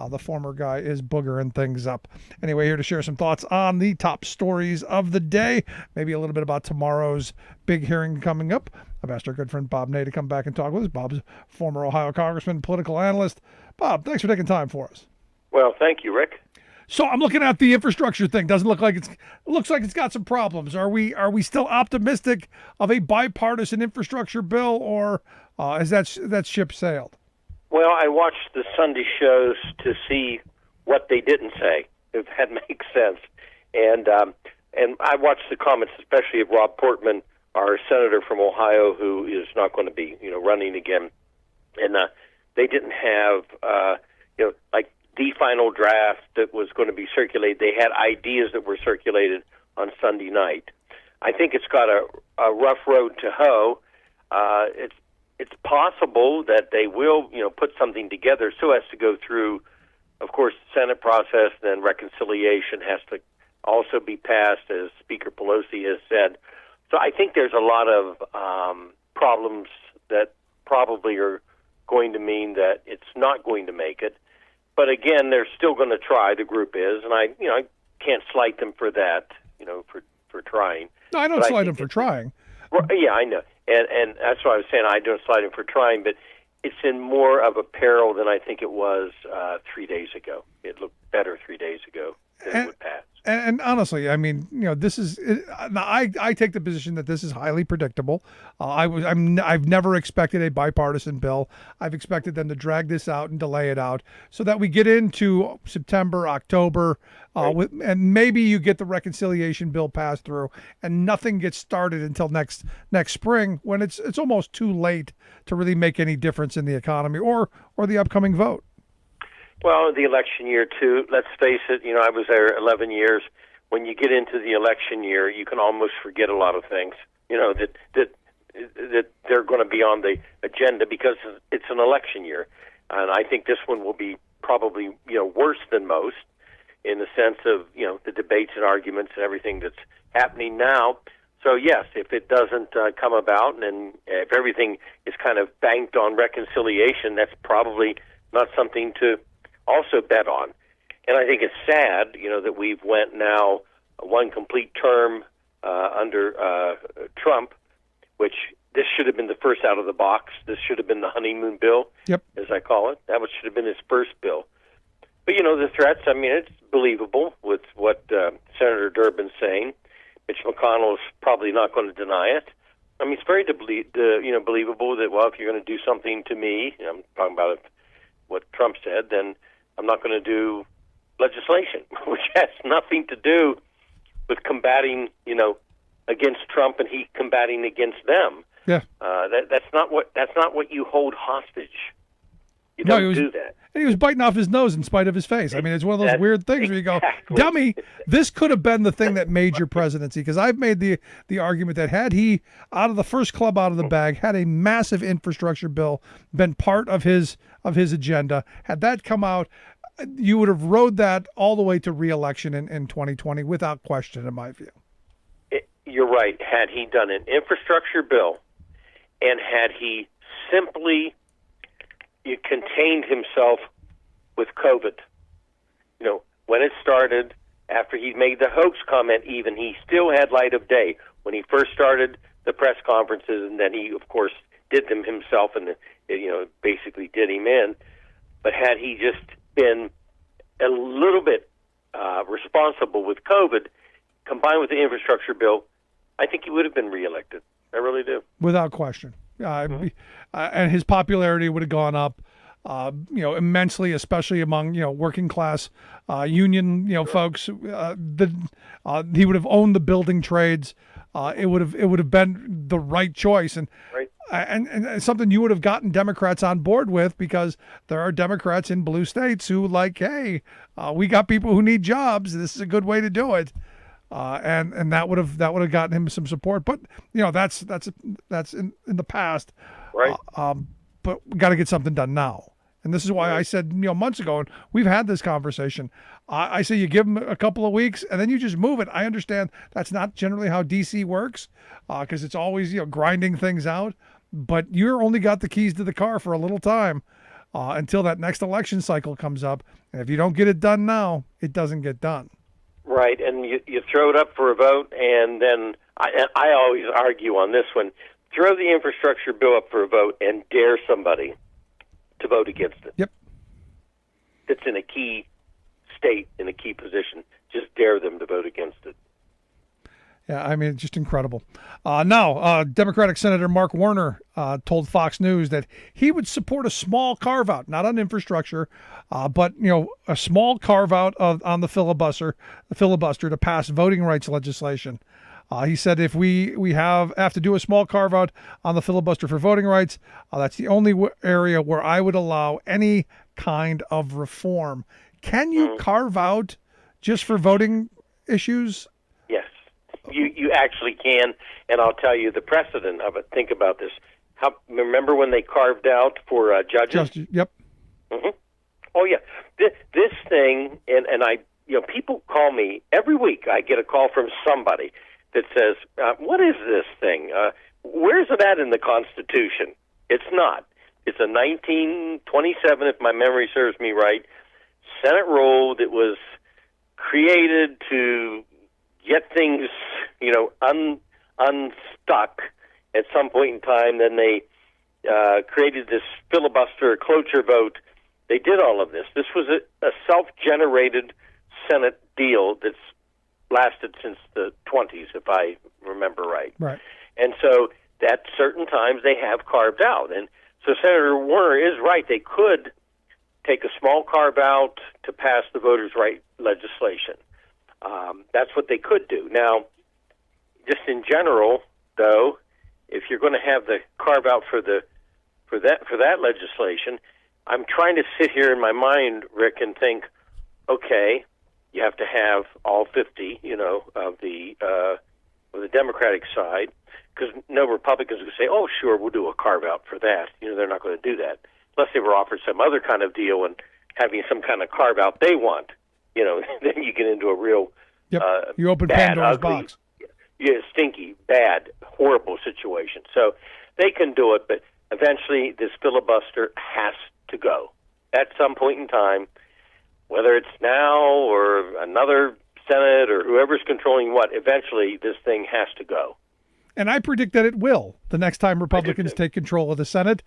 the former guy is boogering things up. Anyway, here to share some thoughts on the top stories of the day, maybe a little bit about tomorrow's big hearing coming up. I've asked our good friend Bob Ney to come back and talk with us. Bob's former Ohio congressman, political analyst. Bob, thanks for taking time for us. Well, thank you, Rick. So I'm looking at the infrastructure thing. Doesn't look like it looks like it's got some problems. Are we still optimistic of a bipartisan infrastructure bill, or has that ship sailed? Well, I watched the Sunday shows to see what they didn't say, if that makes sense. And I watched the comments, especially of Rob Portman, our senator from Ohio, who is not going to be, running again. And they didn't have, like the final draft that was going to be circulated. They had ideas that were circulated on Sunday night. I think it's got a rough road to hoe. It's possible that they will, put something together so as to go through, of course, the Senate process, then reconciliation has to also be passed, as Speaker Pelosi has said. So I think there's a lot of problems that probably are going to mean that it's not going to make it. But again, they're still going to try, the group is, and I can't slight them for that, for trying. No, I don't slight them for trying. Yeah, I know. And that's what I was saying. I don't slight him for trying, but it's in more of a peril than I think it was 3 days ago. It looked better 3 days ago than it would pass. And honestly, I mean, this is. I take the position that this is highly predictable. I've never expected a bipartisan bill. I've expected them to drag this out and delay it out so that we get into September, October, and maybe you get the reconciliation bill passed through, and nothing gets started until next spring, when it's almost too late to really make any difference in the economy or the upcoming vote. Well, the election year, too, let's face it, I was there 11 years. When you get into the election year, you can almost forget a lot of things, that they're going to be on the agenda because it's an election year. And I think this one will be probably, worse than most in the sense of, the debates and arguments and everything that's happening now. So, yes, if it doesn't come about and if everything is kind of banked on reconciliation, that's probably not something to also bet on. And I think it's sad, that we've went now one complete term under Trump, which this should have been the first out of the box. This should have been the honeymoon bill, as I call it. That should have been his first bill. But, the threats, it's believable with what Senator Durbin's saying. Mitch McConnell is probably not going to deny it. It's very believable that, well, if you're going to do something to me, I'm talking about what Trump said, then I'm not going to do legislation, which has nothing to do with combating, against Trump and he combating against them. Yeah, that's not what you hold hostage. You don't do that. And he was biting off his nose in spite of his face. It's one of those weird things where you go, dummy, this could have been the thing that made your presidency. Because I've made the argument that had he, out of the first club out of the bag, had a massive infrastructure bill been part of his agenda, had that come out, you would have rode that all the way to re-election in 2020 without question, in my view. You're right. Had he done an infrastructure bill and had he simply contained himself with COVID, when it started, after he made the hoax comment even, he still had light of day. When he first started the press conferences, and then he, of course, did them himself and, basically did him in. But had he just been a little bit responsible with COVID, combined with the infrastructure bill, I think he would have been reelected. I really do. Without question. And his popularity would have gone up, immensely, especially among, working class union, folks. He would have owned the building trades. It would have been the right choice. And something you would have gotten Democrats on board with, because there are Democrats in blue states who hey, we got people who need jobs. This is a good way to do it. And that would have gotten him some support. But that's in the past. Right. But we got to get something done now. And this is why I said, months ago, and we've had this conversation. I say you give them a couple of weeks and then you just move it. I understand that's not generally how DC works, because it's always, grinding things out. But you're only got the keys to the car for a little time until that next election cycle comes up. And if you don't get it done now, it doesn't get done. Right, and you throw it up for a vote, and then I always argue on this one. Throw the infrastructure bill up for a vote and dare somebody to vote against it. Yep. That's in a key state, in a key position. Just dare them to vote against it. Yeah, it's just incredible. Now, Democratic Senator Mark Warner told Fox News that he would support a small carve-out, not on infrastructure, but a small carve-out on the filibuster to pass voting rights legislation. He said if we have to do a small carve-out on the filibuster for voting rights, that's the only area where I would allow any kind of reform. Can you carve out just for voting issues? Yes. You actually can, and I'll tell you the precedent of it. Think about this. Remember when they carved out for judges? Yep. Mm-hmm. Oh yeah, this thing, and I, people call me every week. I get a call from somebody that says, "What is this thing? Where's it at in the Constitution?" It's not. It's a 1927, if my memory serves me right, Senate rule that was created to get things, unstuck at some point in time. Then they created this filibuster cloture vote. They did all of this. This was a self-generated Senate deal that's lasted since the 20s, if I remember right. Right. And so at certain times they have carved out. And so Senator Warner is right. They could take a small carve out to pass the voters' right legislation. That's what they could do. Now, just in general, though, if you're going to have the carve out for that legislation, I'm trying to sit here in my mind, Rick, and think, okay, you have to have all 50, of the Democratic side, because no Republicans would say, "Oh, sure, we'll do a carve out for that." They're not going to do that unless they were offered some other kind of deal and having some kind of carve out they want. Then you get into a real you open bad, Pandora's ugly, box. Yeah, stinky, bad, horrible situation. So they can do it, but eventually this filibuster has to go at some point in time, whether it's now or another Senate or whoever's controlling what. Eventually, this thing has to go. And I predict that it will the next time Republicans take control of the Senate,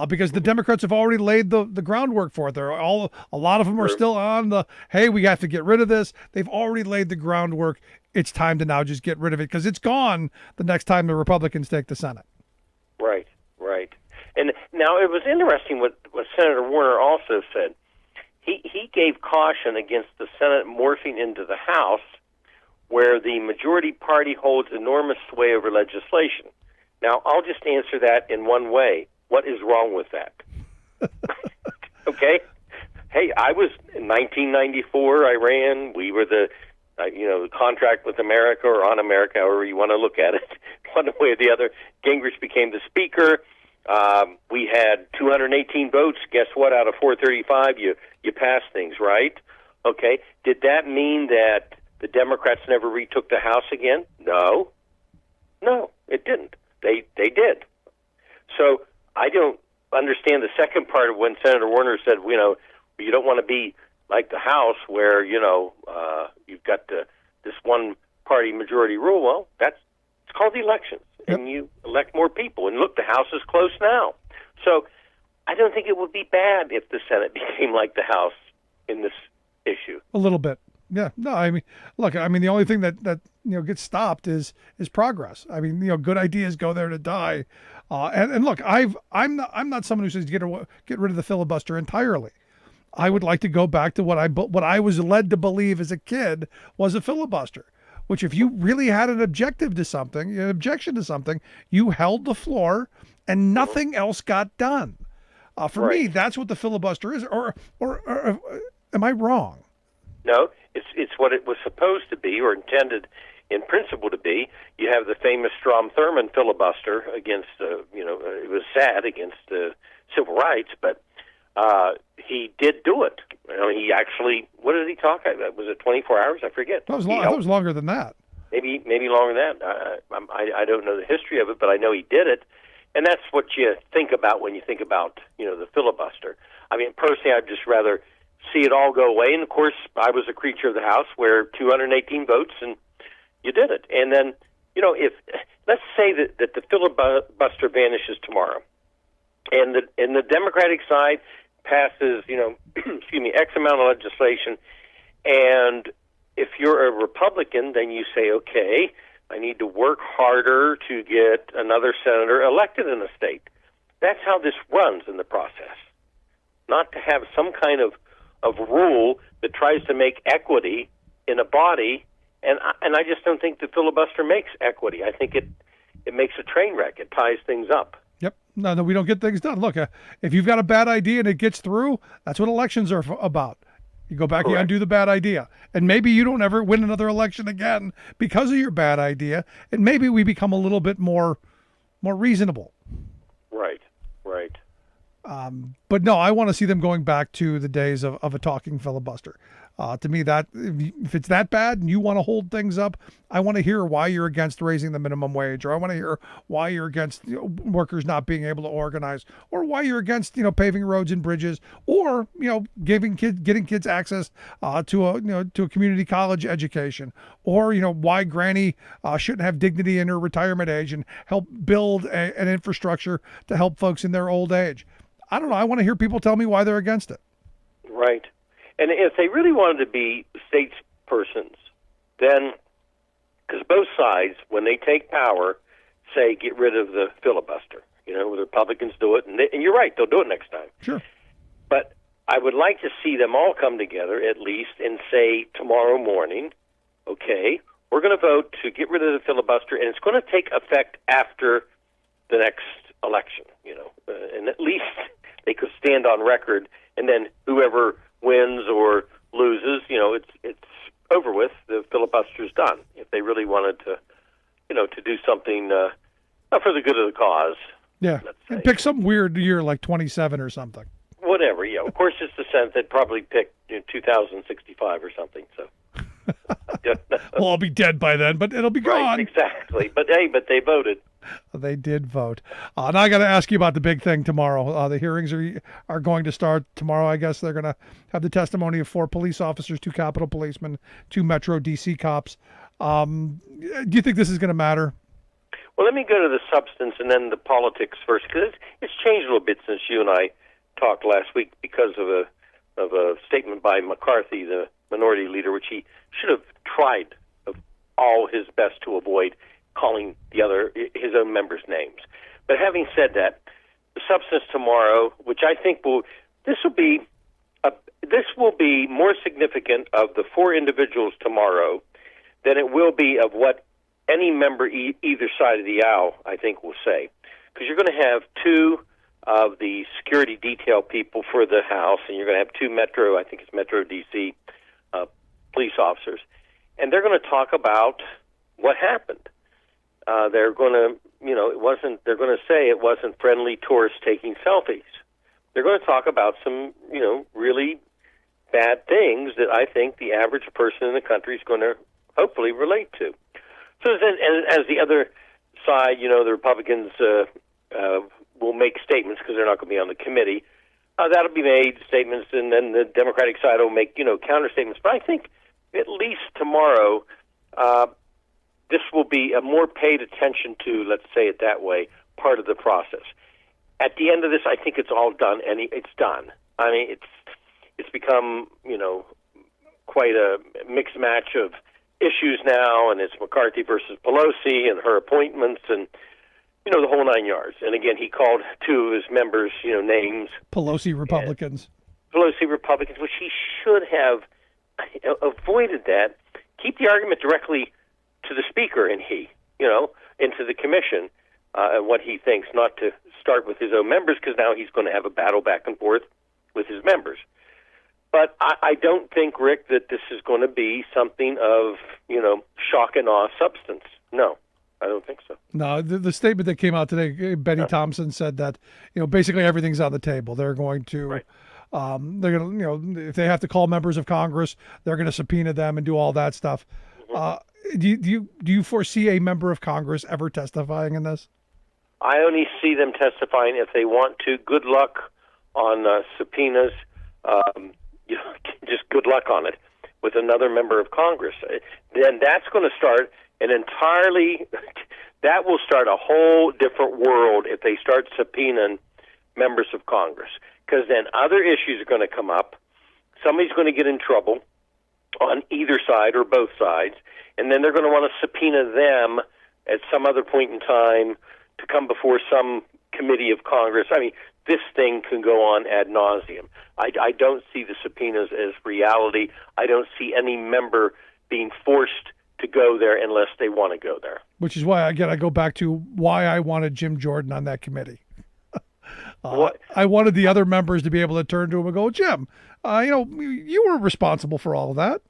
because the Democrats have already laid the groundwork for it. A lot of them are still on the, hey, we have to get rid of this. They've already laid the groundwork. It's time to now just get rid of it because it's gone the next time the Republicans take the Senate. Right. And now it was interesting what Senator Warner also said. He gave caution against the Senate morphing into the House, where the majority party holds enormous sway over legislation. Now, I'll just answer that in one way. What is wrong with that? Okay? Hey, I was in 1994, I ran. We were the contract with America or on America, however you want to look at it, one way or the other. Gingrich became the speaker. We had 218 votes. Guess what? Out of 435, you passed things, right? Okay. Did that mean that the Democrats never retook the House again? No, it didn't. They did. So I don't understand the second part of when Senator Warner said, you don't want to be like the House where, you've got this one party majority rule. Well, it's called the elections, and you elect more people. And look, the House is close now. So I don't think it would be bad if the Senate became like the House in this issue. A little bit. Yeah, no, the only thing that gets stopped is progress. Good ideas go there to die. And look, I'm not someone who says get rid of the filibuster entirely. I would like to go back to what I was led to believe as a kid was a filibuster, which if you really had an objection to something, you held the floor and nothing else got done. For me, that's what the filibuster is. Or am I wrong? No, it's what it was supposed to be or intended in principle to be. You have the famous Strom Thurmond filibuster against, it was sad against civil rights, but he did do it. He actually, what did he talk about? Was it 24 hours? I forget. That was longer than that. Maybe longer than that. I don't know the history of it, but I know he did it. And that's what you think about when you think about, the filibuster. Personally, I'd just rather see it all go away. And, of course, I was a creature of the House where 218 votes, and you did it. And then, if let's say that the filibuster vanishes tomorrow, and the Democratic side passes, X amount of legislation, and if you're a Republican, then you say, okay, I need to work harder to get another senator elected in the state. That's how this runs in the process. Not to have some kind of rule that tries to make equity in a body, and I just don't think the filibuster makes equity. I think it makes a train wreck. It ties things up. Yep. No, we don't get things done. Look, if you've got a bad idea and it gets through, that's what elections are about. You go back, you undo the bad idea. And maybe you don't ever win another election again because of your bad idea. And maybe we become a little bit more reasonable. Right. But no, I want to see them going back to the days of a talking filibuster. To me, that if it's that bad and you want to hold things up, I want to hear why you're against raising the minimum wage, or I want to hear why you're against workers not being able to organize, or why you're against paving roads and bridges, or getting kids access to a community college education, or why Granny shouldn't have dignity in her retirement age and help build an infrastructure to help folks in their old age. I don't know. I want to hear people tell me why they're against it. Right. And if they really wanted to be statespersons, then, because both sides, when they take power, say get rid of the filibuster. The Republicans do it, and you're right, they'll do it next time. Sure. But I would like to see them all come together at least and say tomorrow morning, okay, we're going to vote to get rid of the filibuster, and it's going to take effect after the next election, and at least they could stand on record, and then whoever wins or loses, it's over with. The filibuster's done. If they really wanted to, to do something for the good of the cause. Yeah, and pick some weird year like 27 or something. Whatever, yeah. Of course, it's the Senate. They'd probably pick 2065 or something. So. Well, I'll be dead by then, but it'll be gone. Right, exactly. But they voted. They did vote. Now I got to ask you about the big thing tomorrow. The hearings are going to start tomorrow. I guess they're going to have the testimony of 4 police officers, 2 Capitol policemen, 2 Metro DC cops. Do you think this is going to matter? Well, let me go to the substance and then the politics first, because it's changed a little bit since you and I talked last week because of a statement by McCarthy, the minority leader, which he should have tried of all his best to avoid calling his own members' names. But having said that, the substance tomorrow, which I think this will be more significant of the 4 individuals tomorrow than it will be of what any member either side of the aisle, I think, will say. Because you're going to have 2 of the security detail people for the House, and you're going to have 2 Metro, I think it's Metro D.C. Police officers, and they're going to talk about what happened. They're going to, they're going to say it wasn't friendly tourists taking selfies. They're going to talk about some, really bad things that I think the average person in the country is going to hopefully relate to. So as the other side, the Republicans will make statements because they're not going to be on the committee. That'll be made statements, and then the Democratic side will make, counter statements. But I think at least tomorrow, this will be a more paid attention to, let's say it that way, part of the process. At the end of this, I think it's all done, and it's done. I mean, it's become, quite a mixed match of issues now, and it's McCarthy versus Pelosi and her appointments and, the whole 9 yards. And again, he called 2 of his members, names. Pelosi Republicans. Pelosi Republicans, which he should have avoided that. Keep the argument directly to the Speaker and into the commission, and what he thinks, not to start with his own members, because now he's going to have a battle back and forth with his members. But I don't think, Rick, that this is going to be something of, shock and awe substance. No, I don't think so. No, the statement that came out today, Betty Thompson said that, basically everything's on the table. They're going to, right. They're going to, if they have to call members of Congress, they're going to subpoena them and do all that stuff. Mm-hmm. Do you foresee a member of Congress ever testifying in this? I only see them testifying if they want to. Good luck on subpoenas. Just good luck on it with another member of Congress. Then that's going to start that will start a whole different world if they start subpoenaing members of Congress. Because then other issues are going to come up. Somebody's going to get in trouble on either side or both sides, and then they're going to want to subpoena them at some other point in time to come before some committee of Congress. I mean, this thing can go on ad nauseum. I don't see the subpoenas as reality. I don't see any member being forced to go there unless they want to go there. Which is why, again, I go back to why I wanted Jim Jordan on that committee. I wanted the other members to be able to turn to him and go, Jim, you were responsible for all of that.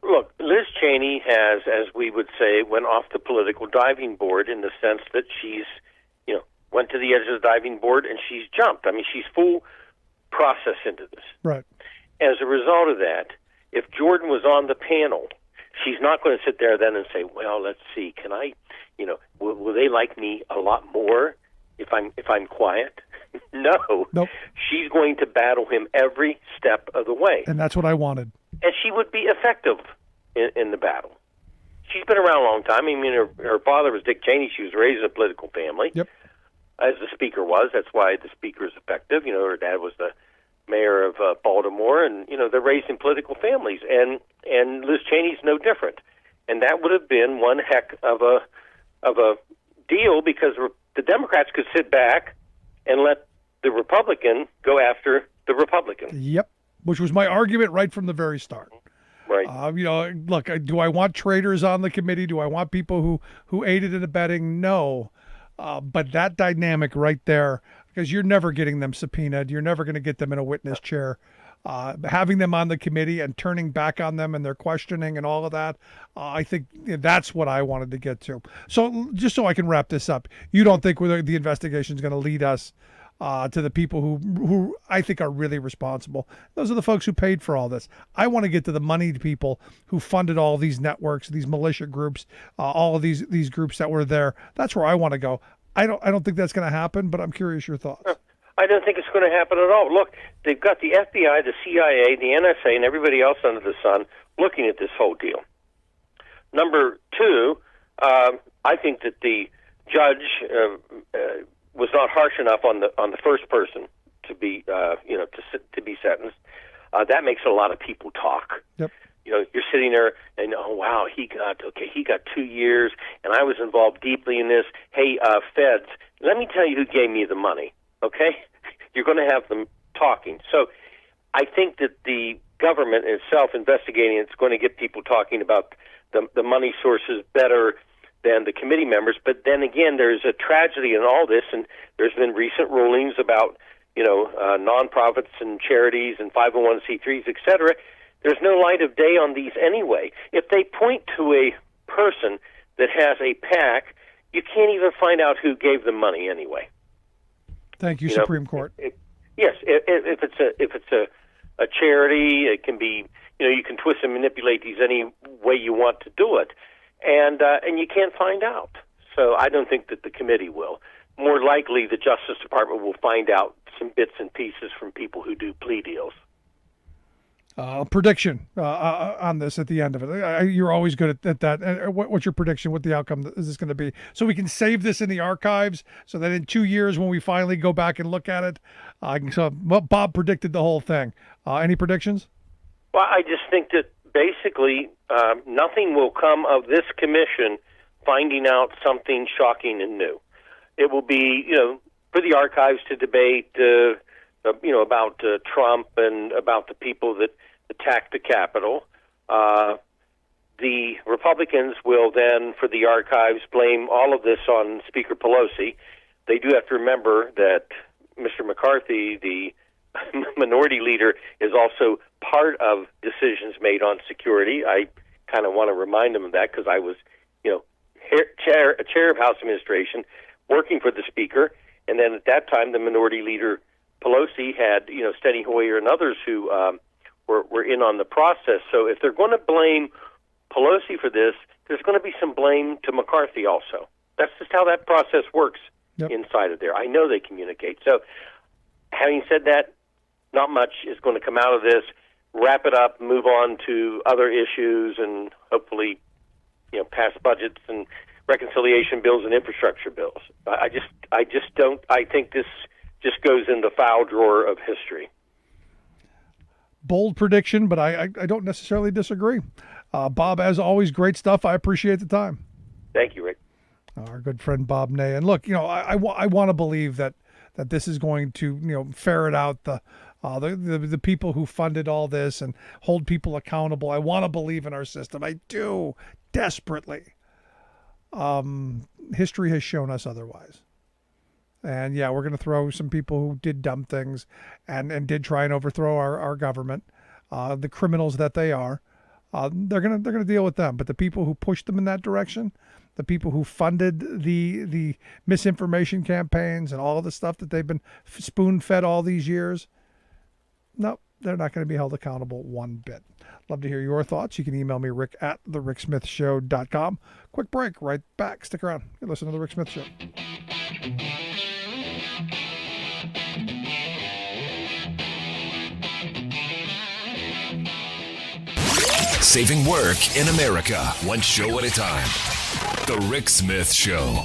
Look, Liz Cheney has, as we would say, went off the political diving board in the sense that she's, went to the edge of the diving board and she's jumped. I mean, she's full process into this. Right. as a result of that, if Jordan was on the panel, she's not going to sit there then and say, well, let's see, can I, will they like me a lot more if I'm quiet? No. Nope. She's going to battle him every step of the way. And that's what I wanted. And she would be effective in the battle. She's been around a long time. I mean, her father was Dick Cheney. She was raised in a political family. Yep. As the speaker was. That's why the speaker is effective. Her dad was the mayor of Baltimore, and they're raised in political families. And Liz Cheney's no different. And that would have been one heck of a deal, because the Democrats could sit back and let the Republican go after the Republican. Yep. Which was my argument right from the very start. Right. Look, do I want traitors on the committee? Do I want people who aided and abetting? No. But that dynamic right there, because you're never getting them subpoenaed. You're never going to get them in a witness chair. Having them on the committee and turning back on them and their questioning and all of that, I think that's what I wanted to get to. So just so I can wrap this up, you don't think the investigation is going to lead us to the people who I think are really responsible? Those are the folks who paid for all this. I want to get to the moneyed people who funded all these networks, these militia groups, all of these groups that were there. That's where I want to go. I don't think that's going to happen, but I'm curious your thoughts. I don't think it's going to happen at all. Look, they've got the FBI, the CIA, the NSA, and everybody else under the sun looking at this whole deal. Number two, I think that the judge was not harsh enough on the first person to be to be sentenced. That makes a lot of people talk. Yep. You're sitting there and, oh wow, he got 2 years, and I was involved deeply in this. Hey, feds, let me tell you who gave me the money. Okay, you're going to have them talking. So I think that the government itself investigating it's going to get people talking about the money sources better than the committee members. But then again, there's a tragedy in all this, and there's been recent rulings about nonprofits and charities and 501c3s, et cetera. There's no light of day on these anyway. If they point to a person that has a PAC, you can't even find out who gave them money anyway. Thank you, Supreme Court. Yes, if it's a charity, it can be, you can twist and manipulate these any way you want to do it, and you can't find out. So I don't think that the committee will. More likely, the Justice Department will find out some bits and pieces from people who do plea deals. Prediction on this at the end of it. You're always good at that. What's your prediction? What the outcome is this going to be? So we can save this in the archives so that in 2 years when we finally go back and look at it, Bob predicted the whole thing. Any predictions? Well, I just think that basically nothing will come of this commission finding out something shocking and new. It will be, for the archives to debate, about Trump and about the people that attacked the Capitol. The Republicans will then, for the archives, blame all of this on Speaker Pelosi. They do have to remember that Mr. McCarthy, the minority leader, is also part of decisions made on security. I kind of want to remind them of that because I was, chair of House Administration working for the Speaker, and then at that time the minority leader Pelosi had, Steny Hoyer and others who were in on the process. So if they're going to blame Pelosi for this, there's going to be some blame to McCarthy also. That's just how that process works inside of there. I know they communicate. So having said that, not much is going to come out of this. Wrap it up, move on to other issues, and hopefully, pass budgets and reconciliation bills and infrastructure bills. I just don't. I think this just goes in the file drawer of history. Bold prediction, but I don't necessarily disagree. Bob, as always, great stuff. I appreciate the time. Thank you, Rick. Our good friend Bob Ney. And look, I want to believe that this is going to, ferret out the people who funded all this and hold people accountable. I want to believe in our system. I do, desperately. History has shown us otherwise. And yeah, we're going to throw some people who did dumb things and did try and overthrow our government, the criminals that they are. They're going to deal with them. But the people who pushed them in that direction, the people who funded the misinformation campaigns and all of the stuff that they've been spoon-fed all these years, no, they're not going to be held accountable one bit. Love to hear your thoughts. You can email me, Rick at thericksmithshow.com. Quick break, right back. Stick around. You listen to The Rick Smith Show. Saving work in America, one show at a time. The Rick Smith Show.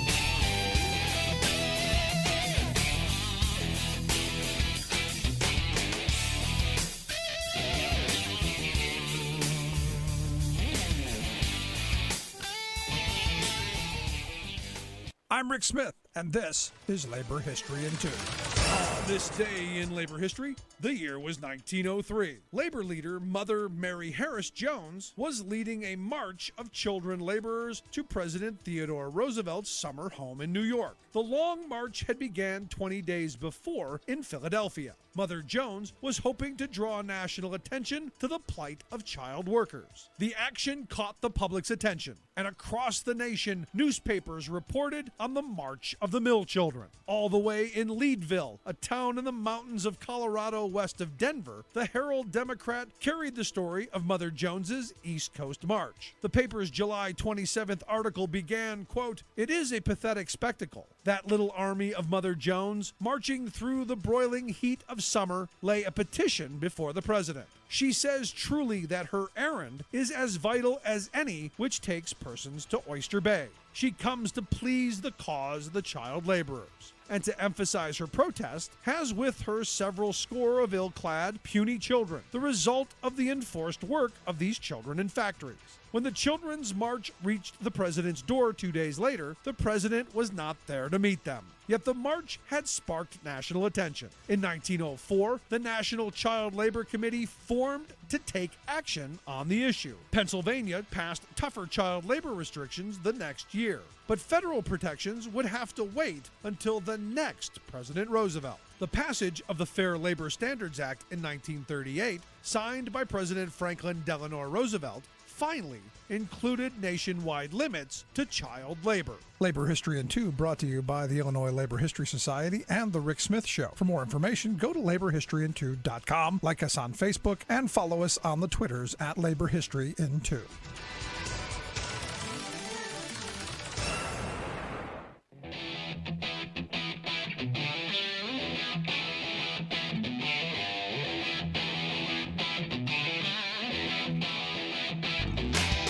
I'm Rick Smith, and this is Labor History in 2. On this day in labor history, the year was 1903. Labor leader Mother Mary Harris Jones was leading a march of children laborers to President Theodore Roosevelt's summer home in New York. The long march had began 20 days before in Philadelphia. Mother Jones was hoping to draw national attention to the plight of child workers. The action caught the public's attention, and across the nation, newspapers reported on the March of the Mill Children. All the way in Leadville, a town in the mountains of Colorado west of Denver, the Herald Democrat carried the story of Mother Jones's East Coast March. The paper's July 27th article began, quote, "It is a pathetic spectacle. That little army of Mother Jones, marching through the broiling heat of summer, lay a petition before the president. She says truly that her errand is as vital as any which takes persons to Oyster Bay. She comes to please the cause of the child laborers, and to emphasize her protest, has with her several score of ill-clad, puny children, the result of the enforced work of these children in factories. When the children's march reached the president's door 2 days later, the president was not there to meet them. Yet the march had sparked national attention. In 1904, the National Child Labor Committee formed to take action on the issue. Pennsylvania passed tougher child labor restrictions the next year, but federal protections would have to wait until the next President Roosevelt. The passage of the Fair Labor Standards Act in 1938, signed by President Franklin Delano Roosevelt, finally included nationwide limits to child labor. Labor History in 2 brought to you by the Illinois Labor History Society and The Rick Smith Show. For more information, go to laborhistoryin2.com, like us on Facebook, and follow us on the Twitters at Labor History in 2.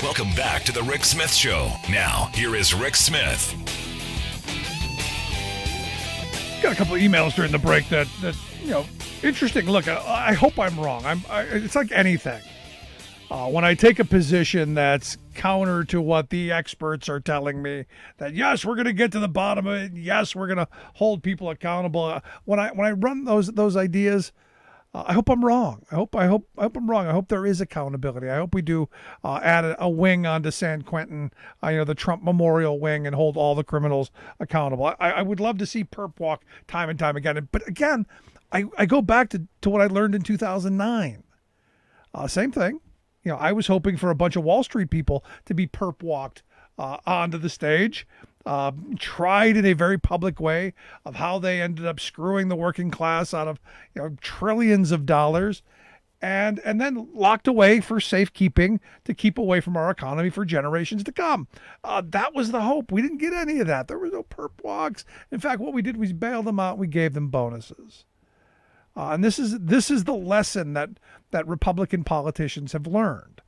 Welcome back to the Rick Smith Show. Now, here is Rick Smith. Got a couple of emails during the break that interesting. Look, I hope I'm wrong. It's like anything. When I take a position that's counter to what the experts are telling me, that yes, we're going to get to the bottom of it. Yes, we're going to hold people accountable. When I run those ideas, I hope I'm wrong. I hope I'm wrong. I hope there is accountability. I hope we do add a wing onto San Quentin, the Trump Memorial wing, and hold all the criminals accountable. I would love to see perp walk time and time again. But again, I go back to what I learned in 2009. Same thing. I was hoping for a bunch of Wall Street people to be perp walked onto the stage. Tried in a very public way of how they ended up screwing the working class out of trillions of dollars, and then locked away for safekeeping to keep away from our economy for generations to come. That was the hope. We didn't get any of that. There were no perp walks. In fact, what we did was bail them out. We gave them bonuses. And this is the lesson that Republican politicians have learned.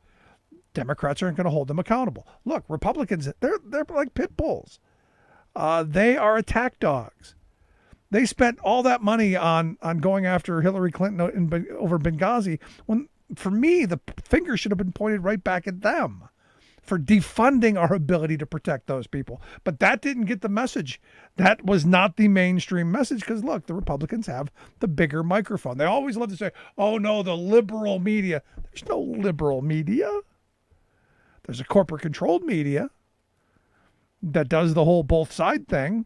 Democrats aren't going to hold them accountable. Look, Republicans, they're like pit bulls. They are attack dogs. They spent all that money on going after Hillary Clinton over Benghazi, when, for me, the finger should have been pointed right back at them for defunding our ability to protect those people. But that didn't get the message. That was not the mainstream message, because, look, the Republicans have the bigger microphone. They always love to say, oh, no, the liberal media. There's no liberal media. There's a corporate-controlled media that does the whole both side thing,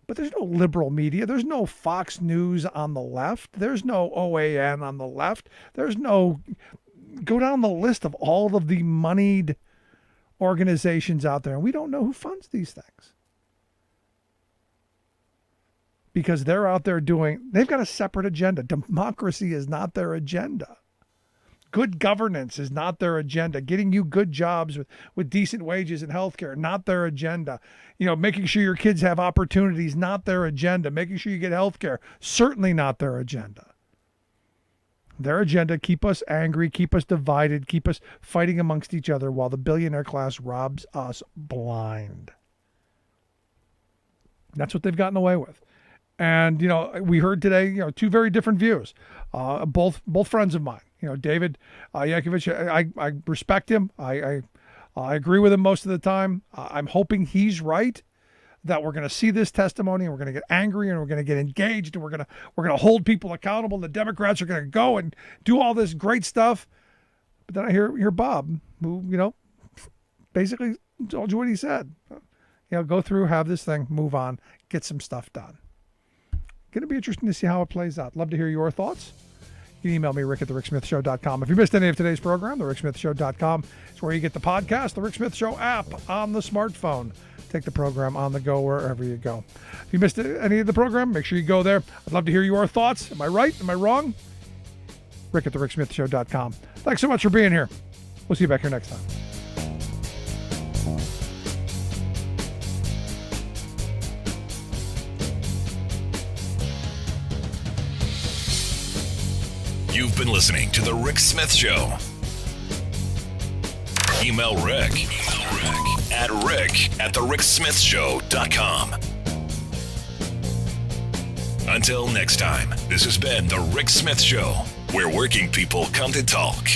but there's no liberal media. There's no Fox News on the left. There's no OAN on the left. There's no, go down the list of all of the moneyed organizations out there, and we don't know who funds these things. because they're out there they've got a separate agenda. Democracy is not their agenda. Good governance is not their agenda. Getting you good jobs with decent wages and healthcare, not their agenda. Making sure your kids have opportunities, not their agenda. Making sure you get healthcare, certainly not their agenda. Their agenda, keep us angry, keep us divided, keep us fighting amongst each other while the billionaire class robs us blind. That's what they've gotten away with. And, we heard today, two very different views, both friends of mine. David Yankovich, I respect him. I agree with him most of the time. I'm hoping he's right, that we're going to see this testimony and we're going to get angry and we're going to get engaged and we're going to hold people accountable. The Democrats are going to go and do all this great stuff. But then I hear Bob, who, basically told you what he said. Go through, have this thing, move on, get some stuff done. Going to be interesting to see how it plays out. Love to hear your thoughts. You can email me, rick@thericksmithshow.com. If you missed any of today's program, thericksmithshow.com is where you get the podcast, the Rick Smith Show app on the smartphone. Take the program on the go wherever you go. If you missed any of the program, make sure you go there. I'd love to hear your thoughts. Am I right? Am I wrong? rick@thericksmithshow.com. Thanks so much for being here. We'll see you back here next time. You've been listening to The Rick Smith Show. Email Rick at rick@thericksmithshow.com. Until next time, this has been The Rick Smith Show, where working people come to talk.